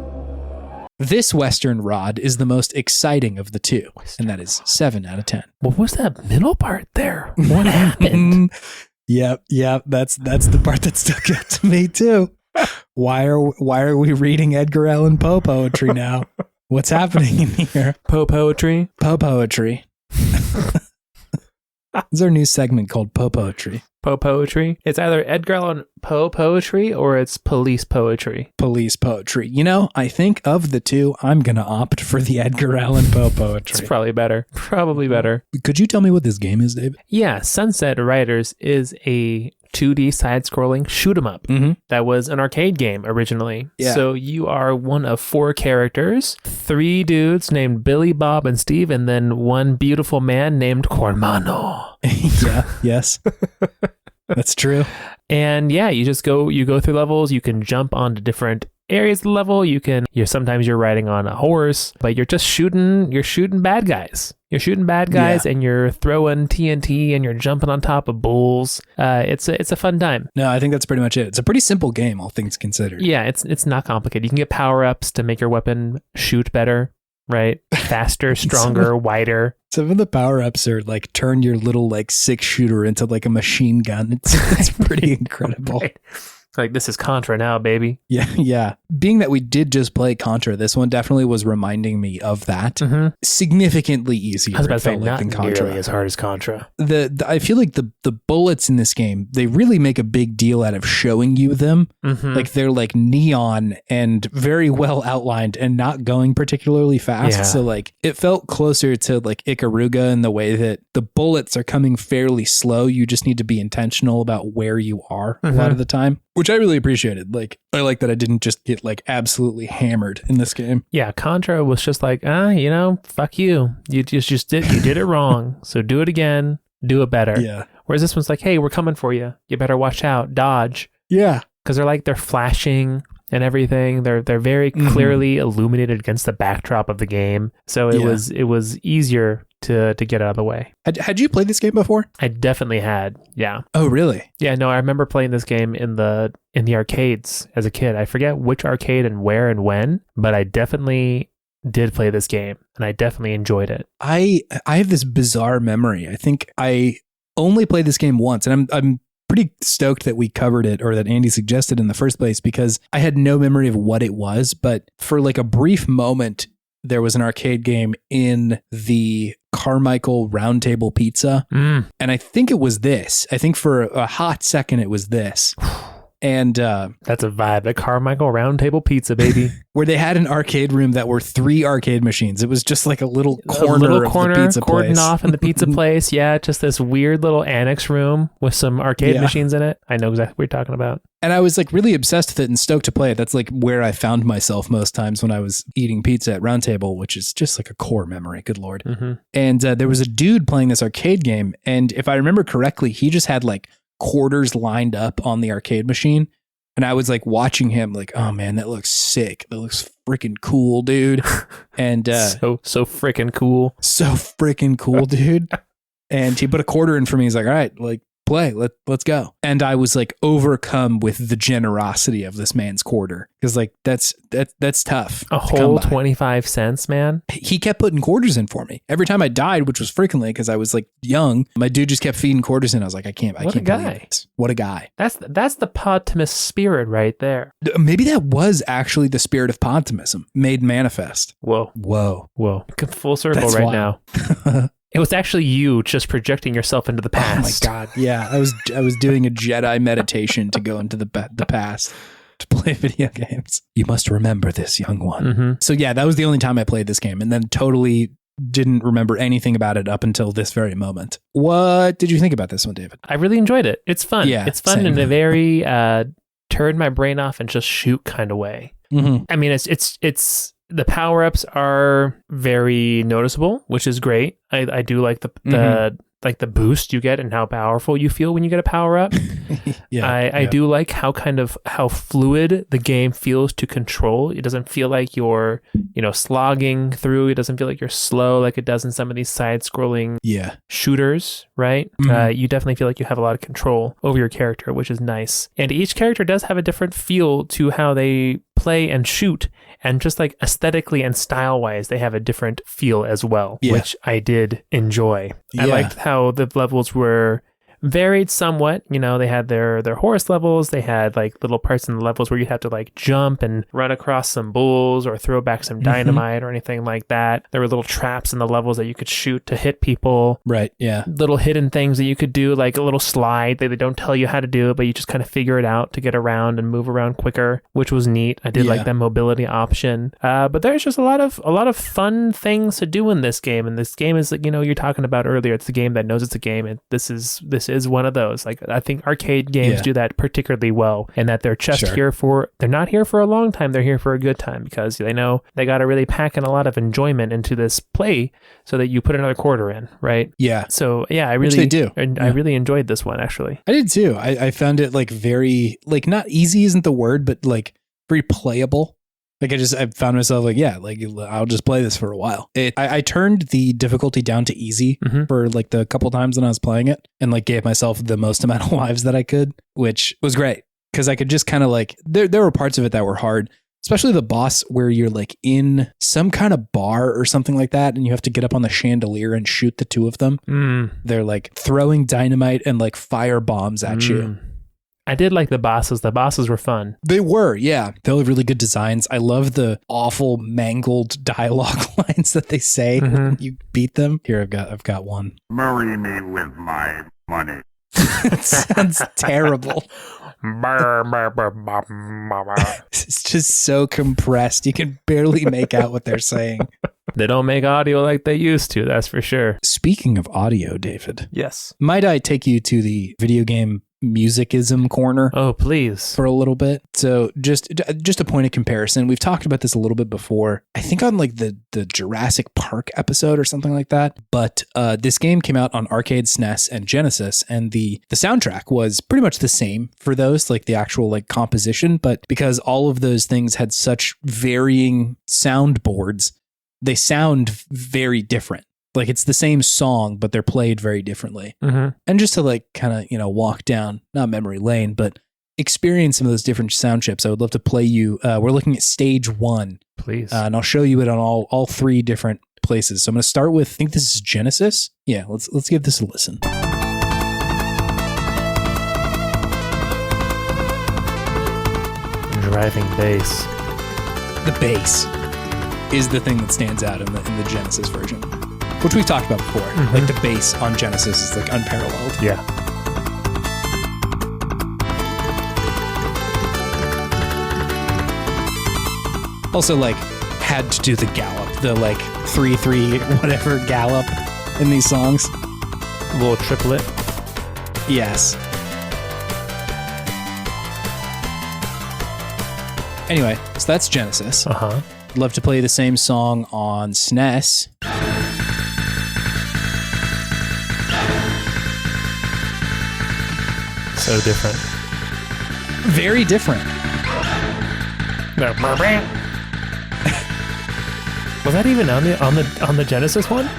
This Western rod is the most exciting of the two, and that is 7 out of 10. What was that middle part there? What happened? Yep, that's the part that stuck out to me too. Why are we reading Edgar Allan Poe poetry now? What's happening in here? Poe poetry? Poe poetry. This is our new segment called Poe Poetry. Poe poetry? It's either Edgar Allan Poe poetry or it's police poetry. Police poetry. You know, I think of the two, I'm going to opt for the Edgar Allan Poe poetry. It's probably better. Probably better. Could you tell me what this game is, David? Yeah, Sunset Riders is a 2D side-scrolling shoot-'em-up. That was an arcade game originally. Yeah. So you are one of 4 characters, 3 dudes named Billy, Bob, and Steve, and then one beautiful man named Cormano. Yes. That's true. And yeah, you go through levels, you can jump onto different areas of the level, sometimes you're riding on a horse, but you're shooting bad guys. You're shooting bad guys and you're throwing TNT and you're jumping on top of bulls. It's a fun time. No, I think that's pretty much it. It's a pretty simple game, all things considered. Yeah, it's not complicated. You can get power-ups to make your weapon shoot better, right? Faster, stronger, wider. Some of the power-ups are like turn your little like 6-shooter into like a machine gun. It's pretty incredible. Right. Like, this is Contra now, baby. Yeah. Being that we did just play Contra, this one definitely was reminding me of that. Significantly easier. I was about to say, not than Contra. nearly as hard as Contra. I feel like the bullets in this game, they really make a big deal out of showing you them. Like, they're like neon and very well outlined and not going particularly fast. Yeah. So like, it felt closer to like Ikaruga in the way that the bullets are coming fairly slow. You just need to be intentional about where you are a lot of the time, which I really appreciated. Like, I like that I didn't just get like absolutely hammered in this game. Yeah, Contra was just like, fuck you. You just did it wrong. So do it again. Do it better. Yeah. Whereas this one's like, hey, we're coming for you. You better watch out. Dodge. Yeah. Because they're they're and everything. They're very clearly illuminated against the backdrop of the game. So it was easier to get out of the way. Had you played this game before? I definitely had. Yeah. Oh, really? Yeah, no, I remember playing this game in the arcades as a kid. I forget which arcade and where and when, but I definitely did play this game and I definitely enjoyed it. I have this bizarre memory. I think I only played this game once, and I'm pretty stoked that we covered it, or that Andy suggested in the first place, because I had no memory of what it was. But for like a brief moment, there was an arcade game in the Carmichael Round Table Pizza. And I think it was this. I think for a hot second, it was this. And that's a vibe. The Carmichael Round Table Pizza, baby. Where they had an arcade room that were 3 arcade machines. It was just like a little corner of the pizza cordoned place. off in the pizza place. Yeah, just this weird little annex room with some arcade machines in it. I know exactly what you're talking about. And I was like really obsessed with it and stoked to play it. That's like where I found myself most times when I was eating pizza at Round Table, which is just like a core memory. Good Lord. And there was a dude playing this arcade game. And if I remember correctly, he just had like quarters lined up on the arcade machine. And I was like watching him like, oh man, that looks sick. That looks freaking cool, dude. And so freaking cool. So freaking cool, dude. And he put a quarter in for me. He's like, all right, like play, let's go. And I was like overcome with the generosity of this man's quarter. Because like that's tough. A whole 25 cents, man. He kept putting quarters in for me. Every time I died, which was frequently because I was like young, my dude just kept feeding quarters in. I was like, I can't believe it. What a guy. That's the Podtimist spirit right there. Maybe that was actually the spirit of Podtimism made manifest. Whoa. Full circle. That's right wild. Now. It was actually you just projecting yourself into the past. Oh my God. Yeah. I was doing a Jedi meditation to go into the past to play video games. You must remember this, young one. So yeah, that was the only time I played this game, and then totally didn't remember anything about it up until this very moment. What did you think about this one, David? I really enjoyed it. It's fun. Yeah, it's fun in a very turn my brain off and just shoot kind of way. I mean, it's the power-ups are very noticeable, which is great. I do like the boost you get and how powerful you feel when you get a power-up. I do like how fluid the game feels to control. It doesn't feel like you're, slogging through. It doesn't feel like you're slow like it does in some of these side-scrolling shooters, right? You definitely feel like you have a lot of control over your character, which is nice. And each character does have a different feel to how they play and shoot, and just like aesthetically and style-wise, they have a different feel as well, which I did enjoy. I liked how the levels were varied somewhat. They had their horse levels. They had like little parts in the levels where you have to like jump and run across some bulls or throw back some dynamite or anything like that. There were little traps in the levels that you could shoot to hit people. Right, yeah. Little hidden things that you could do, like a little slide that they don't tell you how to do, but you just kind of figure it out to get around and move around quicker, which was neat. I did like that mobility option. But there's just a lot of fun things to do in this game. And this game is, you're talking about earlier, it's a game that knows it's a game. And this is one of those. Like, I think arcade games do that particularly well, and that they're just they're not here for a long time. They're here for a good time because they know they got to really pack in a lot of enjoyment into this play so that you put another quarter in, right? Yeah. So yeah, I really enjoyed this one, actually. I did too. I found it like very, like, not easy isn't the word, but like very playable. Like I found myself like, I'll just play this for a while. I turned the difficulty down to easy for like the couple times when I was playing it, and like gave myself the most amount of lives that I could, which was great because I could just kind of like, there were parts of it that were hard, especially the boss where you're like in some kind of bar or something like that, and you have to get up on the chandelier and shoot the two of them. They're like throwing dynamite and like fire bombs at you. I did like the bosses. The bosses were fun. They were, yeah. They have really good designs. I love the awful mangled dialogue lines that they say when you beat them. Here, I've got one. Marry me with my money. It sounds terrible. It's just so compressed. You can barely make out what they're saying. They don't make audio like they used to, that's for sure. Speaking of audio, David. Yes. Might I take you to the video game musicism corner? Oh, please. For a little bit. So just a point of comparison. We've talked about this a little bit before. I think on like the Jurassic Park episode or something like that. But this game came out on arcade, SNES, and Genesis, and the soundtrack was pretty much the same for those, like the actual like composition. But because all of those things had such varying soundboards, they sound very different. Like it's the same song, but they're played very differently. And just to like kind of, walk down, not memory lane, but experience some of those different sound chips, I would love to play you. We're looking at stage 1. Please. And I'll show you it on all 3 different places. So I'm going to start with, I think this is Genesis. Yeah, let's give this a listen. Driving bass. The bass is the thing that stands out in the Genesis version, which we've talked about before. Like the bass on Genesis is like unparalleled. Yeah. Also, like, had to do the gallop, the like 3/3 whatever gallop in these songs. A little triplet. Yes. Anyway, so that's Genesis. Love to play the same song on SNES. So different. Very different. Was that even on the Genesis one?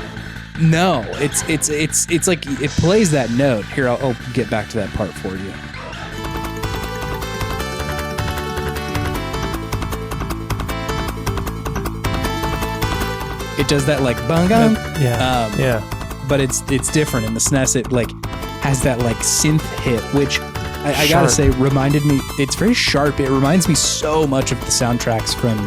No, it's like it plays that note. Here, I'll get back to that part for you. It does that like bang. Yeah. But it's different in the SNES. It like has that like synth hit, which I gotta say reminded me. It's very sharp. It reminds me so much of the soundtracks from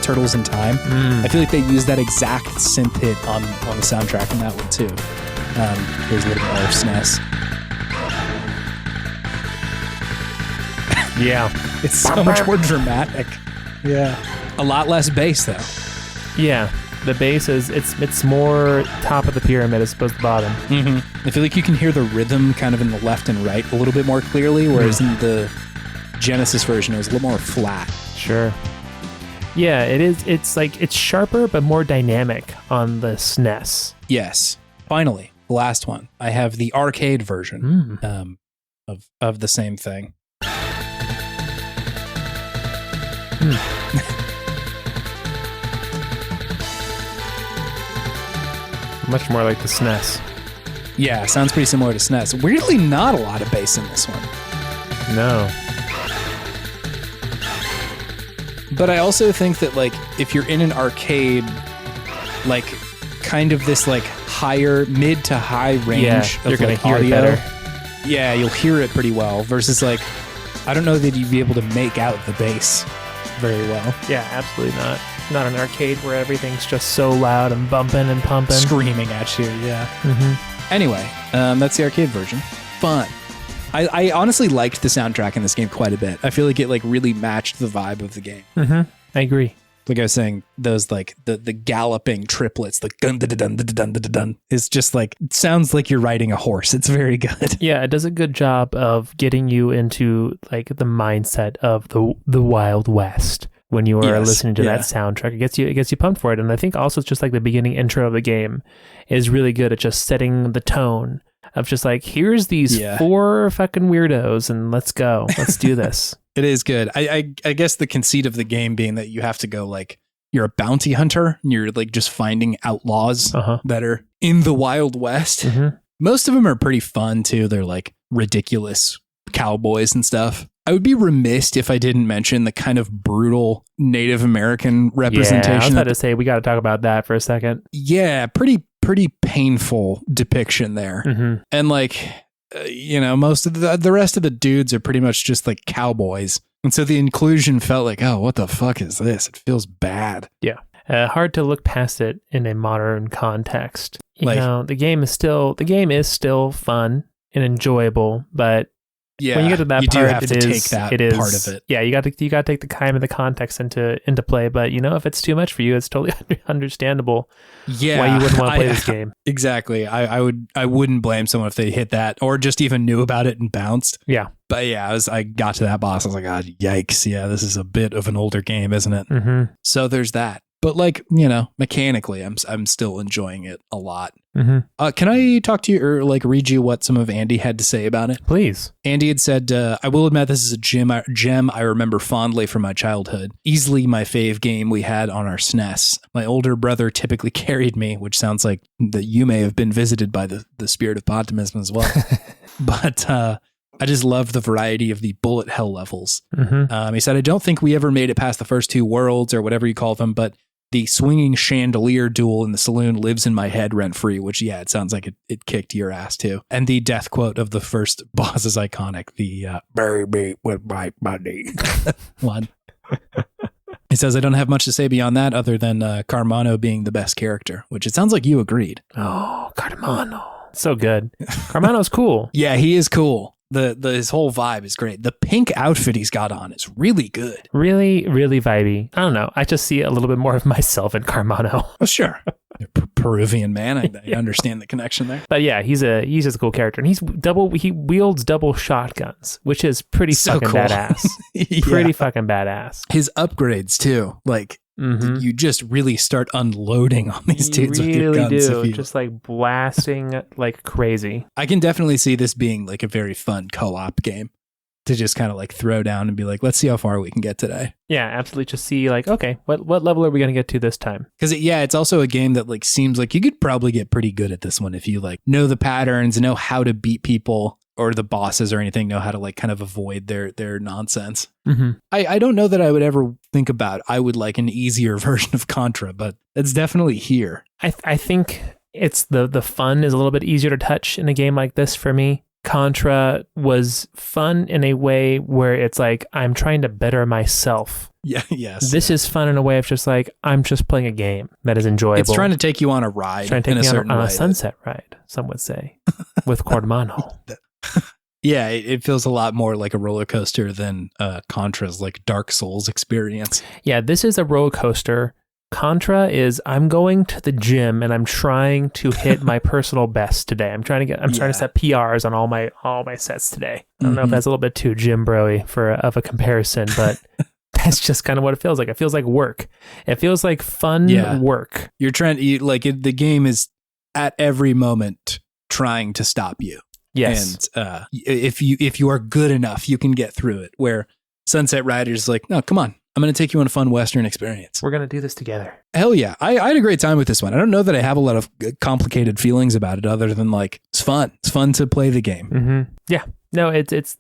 Turtles in Time. I feel like they use that exact synth hit on the soundtrack in that one too. Here's a little bit more of SNES. Yeah, it's so much more dramatic. Yeah, a lot less bass though. Yeah. The bass is it's more top of the pyramid as opposed to bottom. I feel like you can hear the rhythm kind of in the left and right a little bit more clearly, whereas in the Genesis version it was a little more flat. Sure. Yeah, it is. It's like it's sharper but more dynamic on the SNES. Yes. Finally, the last one. I have the arcade version of the same thing. Much more like the SNES. Yeah, sounds pretty similar to SNES. Weirdly, not a lot of bass in this one. No. But I also think that, like, if you're in an arcade, like, kind of this, like, higher, mid to high range of, you're gonna like, hear audio, it better. Yeah, you'll hear it pretty well. Versus, like, I don't know that you'd be able to make out the bass very well. Yeah, absolutely not. Not an arcade where everything's just so loud and bumping and pumping. Screaming at you, yeah. Anyway, that's the arcade version. Fun. I honestly liked the soundtrack in this game quite a bit. I feel like it like really matched the vibe of the game. I agree. Like I was saying, those like the galloping triplets, the dun dun dun dun dun dun dun, is just like, it sounds like you're riding a horse. It's very good. Yeah, it does a good job of getting you into like the mindset of the Wild West. When you are listening to that soundtrack, it gets you pumped for it. And I think also it's just like the beginning intro of the game is really good at just setting the tone of just like, here's these 4 fucking weirdos and let's go. Let's do this. It is good. I guess the conceit of the game being that you have to go like, you're a bounty hunter and you're like just finding outlaws that are in the Wild West. Most of them are pretty fun too. They're like ridiculous cowboys and stuff. I would be remiss if I didn't mention the kind of brutal Native American representation. Yeah, I was about to say, we got to talk about that for a second. Yeah, pretty painful depiction there. And like, most of the rest of the dudes are pretty much just like cowboys. And so the inclusion felt like, oh, what the fuck is this? It feels bad. Yeah. Hard to look past it in a modern context. The game is still fun and enjoyable, but when you get to that part, do have to take that part of it. Yeah, you got to take the time and the context into play. But if it's too much for you, it's totally understandable. Yeah, why you wouldn't want to play this game. Exactly. I wouldn't blame someone if they hit that or just even knew about it and bounced. Yeah. But yeah, I got to that boss. I was like, God, yikes. Yeah, this is a bit of an older game, isn't it? Mm-hmm. So there's that. But mechanically, I'm still enjoying it a lot. Mm-hmm. Can I talk to you or read you what some of Andy had to say about it? Please. Andy had said, I will admit this is a gem I remember fondly from my childhood. Easily my fave game we had on our SNES. My older brother typically carried me, which sounds like that you may have been visited by the spirit of Podtimism as well. But I just loved the variety of the bullet hell levels. Mm-hmm. He said, I don't think we ever made it past the first two worlds or whatever you call them, but the swinging chandelier duel in the saloon lives in my head rent free, which, yeah, it sounds like it kicked your ass too. And the death quote of the first boss is iconic. The bury me with my money one. He says, I don't have much to say beyond that other than Carmano being the best character, which it sounds like you agreed. Oh, Carmano. So good. Carmano's cool. Yeah, he is cool. His whole vibe is great. The pink outfit he's got on is really good. Really, really vibey. I don't know. I just see a little bit more of myself in Carmano. Oh, sure. Peruvian man. I understand the connection there. But yeah, he's just a cool character. And he wields double shotguns, which is pretty fucking cool. badass. Yeah. Pretty fucking badass. His upgrades too. You just really start unloading on these dudes with your guns. Just blasting like crazy. I can definitely see this being a very fun co-op game to just kind of throw down and be like, let's see how far we can get today. Yeah, absolutely. Just see okay, what level are we going to get to this time? Because it's also a game that seems like you could probably get pretty good at this one if you know the patterns, know how to beat people or the bosses or anything, know how to kind of avoid their nonsense. Mm-hmm. I don't know that I would ever think about I would like an easier version of Contra, but it's definitely here. I think it's the fun is a little bit easier to touch in a game like this for me. Contra was fun in a way where it's I'm trying to better myself. Yeah, yes. This is fun in a way of just I'm just playing a game that is enjoyable. It's trying to take you on a ride. It's trying to take me on a sunset ride, some would say, with Cordmano. Yeah, it feels a lot more like a roller coaster than Contra's Dark Souls experience. Yeah, this is a roller coaster. Contra is I'm going to the gym and I'm trying to hit my personal best today. I'm trying to set PRs on all my sets today. I don't know if that's a little bit too gym bro-y of a comparison, but that's just kind of what it feels like. It feels like work. It feels like fun work. You're trying to the game is at every moment trying to stop you. Yes. And if you are good enough, you can get through it. Where Sunset Riders is no, come on. I'm going to take you on a fun Western experience. We're going to do this together. Hell yeah. I had a great time with this one. I don't know that I have a lot of complicated feelings about it other than it's fun. It's fun to play the game. Mm-hmm. Yeah. No, it's,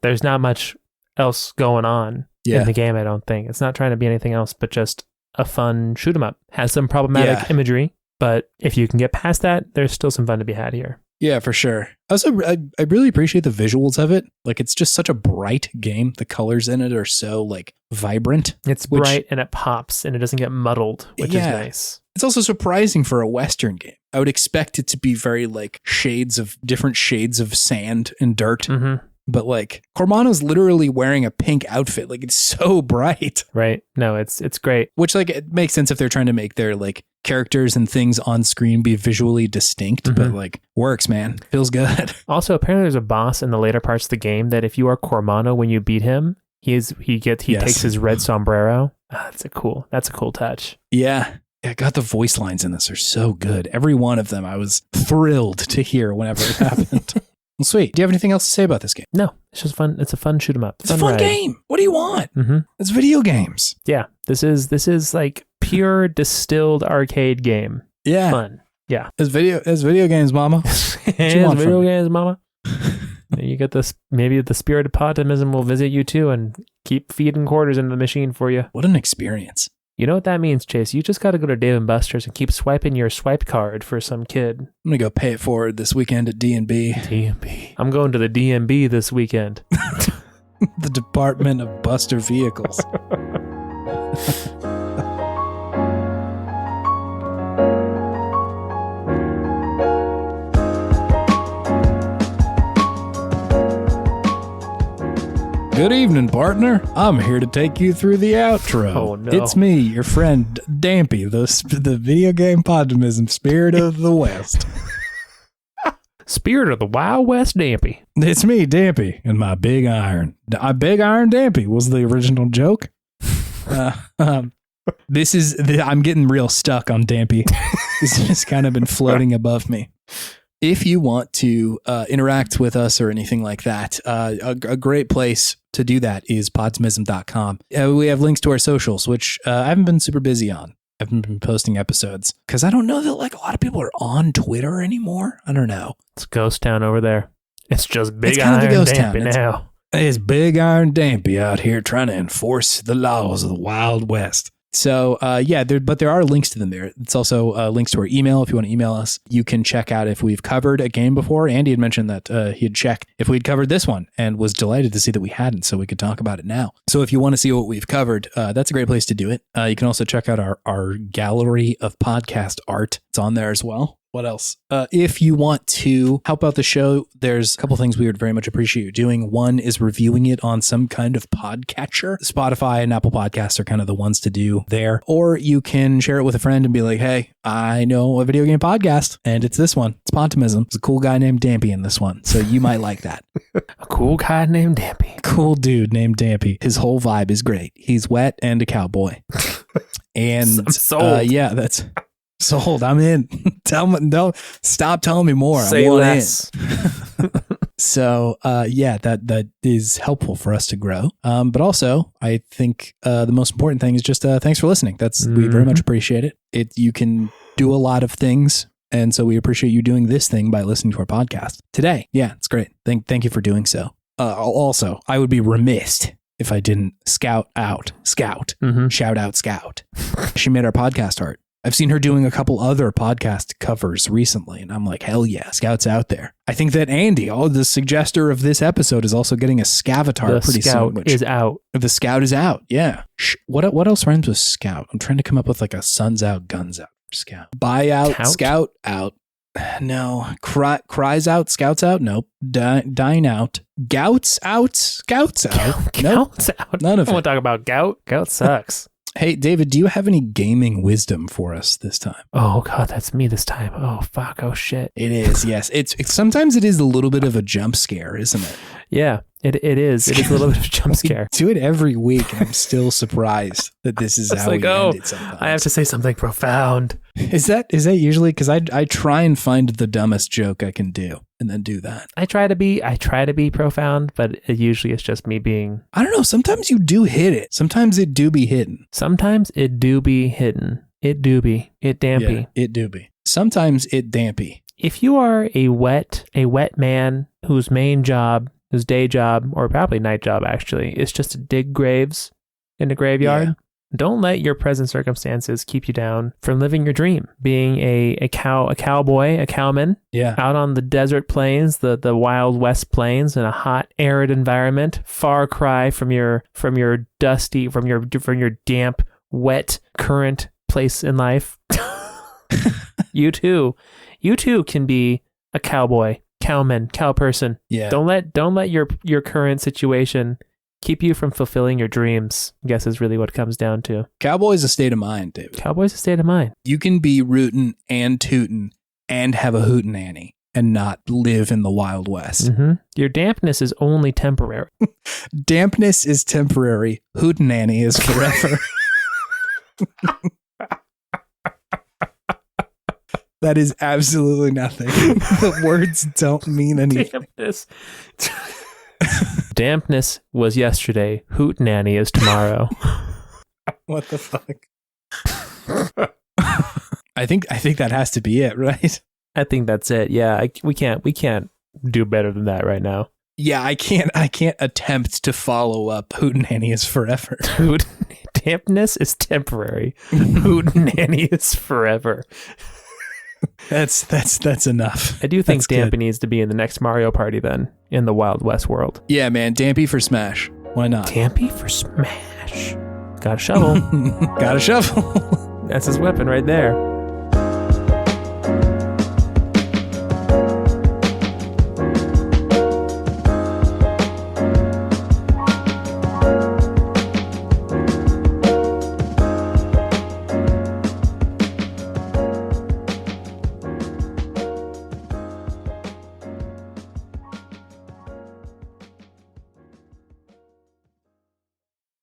there's not much else going on in the game, I don't think. It's not trying to be anything else but just a fun shoot 'em up. Has some problematic imagery, but if you can get past that, there's still some fun to be had here. Yeah, for sure. Also, I really appreciate the visuals of it. It's just such a bright game. The colors in it are so vibrant. It's bright and it pops and it doesn't get muddled, which is nice. It's also surprising for a Western game. I would expect it to be very different shades of sand and dirt. Mm-hmm. But Cormano's literally wearing a pink outfit. It's so bright. Right. No, it's great. Which it makes sense if they're trying to make their characters and things on screen be visually distinct, but works, man. Feels good. Also, apparently there's a boss in the later parts of the game that if you are Cormano when you beat him, he takes his red sombrero. That's a cool touch. Yeah. Yeah, God, the voice lines in this are so good. Every one of them I was thrilled to hear whenever it happened. Well, sweet. Do you have anything else to say about this game? No, it's just fun. It's a fun shoot 'em up. It's a fun game. What do you want? Mm-hmm. It's video games. Yeah, this is pure distilled arcade game. Yeah, fun. Yeah, it's video games, mama. Video games, mama. You get this. Maybe the spirit of Podtimism will visit you too and keep feeding quarters into the machine for you. What an experience. You know what that means, Chase? You just got to go to Dave & Buster's and keep swiping your swipe card for some kid. I'm going to go pay it forward this weekend at D&B. D&B. I'm going to the DMB this weekend. The Department of Buster Vehicles. Good evening, partner. I'm here to take you through the outro. Oh, no. It's me, your friend Dampy, the video game podtimism spirit of the West. Spirit of the Wild West Dampy. It's me, Dampy, and my big iron. Big Iron Dampy was the original joke. I'm getting real stuck on Dampy. It's just kind of been floating above me. If you want to interact with us or anything like that, a great place to do that is podtimism.com. We have links to our socials, which I haven't been super busy on. I haven't been posting episodes because I don't know that like a lot of people are on Twitter anymore. I don't know. It's ghost town over there. It's just Big It's kind of Iron the ghost Dampy town. now. It's Big Iron Dampy out here trying to enforce the laws of the Wild West. So, but there are links to them there. It's also links to our email. If you want to email us, you can check out if we've covered a game before. Andy had mentioned that he had checked if we'd covered this one and was delighted to see that we hadn't, so we could talk about it now. So if you want to see what we've covered, that's a great place to do it. You can also check out our gallery of podcast art. It's on there as well. What else? If you want to help out the show, there's a couple things we would very much appreciate you doing. One is reviewing it on some kind of podcatcher. Spotify and Apple Podcasts are kind of the ones to do there. Or you can share it with a friend and be like, hey, I know a video game podcast, and it's this one. It's Podtimism. There's a cool guy named Dampy in this one, so you might like that. A cool guy named Dampy. Cool dude named Dampy. His whole vibe is great. He's wet and a cowboy. And I'm sold. that's... Sold. I'm in. Don't stop telling me more. Say I want less. in. So, that is helpful for us to grow. But also, I think the most important thing is just thanks for listening. We very much appreciate it. You can do a lot of things, and so we appreciate you doing this thing by listening to our podcast today. Yeah, it's great. Thank you for doing so. Also, I would be remiss if I didn't shout out Scout. She made our podcast art. I've seen her doing a couple other podcast covers recently, and I'm like, hell yeah, Scout's out there. I think that Andy, the suggester of this episode, is also getting a Scavatar pretty soon. The Scout is out. The Scout is out, yeah. What else rhymes with Scout? I'm trying to come up with like a suns out, guns out for Scout. Buy out, Count? Scout out. No. Cries out, Scouts out? Nope. Dine out. Gouts out, Scouts out. Gout's out. None of I it. want to talk about gout. Gout sucks. Hey, David, do you have any gaming wisdom for us this time? Oh, God, that's me this time. Oh, fuck. Oh, shit. It is, yes. It's sometimes it is a little bit of a jump scare, isn't it? Yeah, it is. It is a little bit of a jump scare. We do it every week, and I'm still surprised that this is how we end it sometimes. I have to say something profound. Is that usually, because I try and find the dumbest joke I can do and then do that. I try to be profound, but usually it's just me being... I don't know. Sometimes you do hit it. Sometimes it do be hidden. Sometimes it do be hidden. It do be. It dampy. Yeah, it do be. Sometimes it dampy. If you are a wet man whose main job, his day job, or probably night job actually, is just to dig graves in a graveyard, don't let your present circumstances keep you down from living your dream, being a cowboy, a cowman, out on the desert plains, the Wild West plains, in a hot, arid environment, far cry from your dusty, from your damp, wet, current place in life. You too can be a cowboy, cowman, cow person. Yeah. Don't let your current situation keep you from fulfilling your dreams, I guess is really what it comes down to. Cowboy's a state of mind, David. Cowboy's a state of mind. You can be rootin' and tootin' and have a hootenanny and not live in the Wild West. Mm-hmm. Your dampness is only temporary. Dampness is temporary. Hootenanny is forever. That is absolutely nothing. The words don't mean anything. Dampness. Dampness was yesterday. Hootenanny is tomorrow. What the fuck? I think that has to be it, right? I think that's it. Yeah, we can't do better than that right now. Yeah, I can't attempt to follow up Hootenanny is forever. Dampness is temporary. Hootenanny is forever. That's enough. I do think That's Dampy good. needs to be in the next Mario Party then, in the Wild West world. Yeah, man. Dampy for Smash. Why not? Dampy for Smash. Got a shovel. Got a shovel. That's his weapon right there.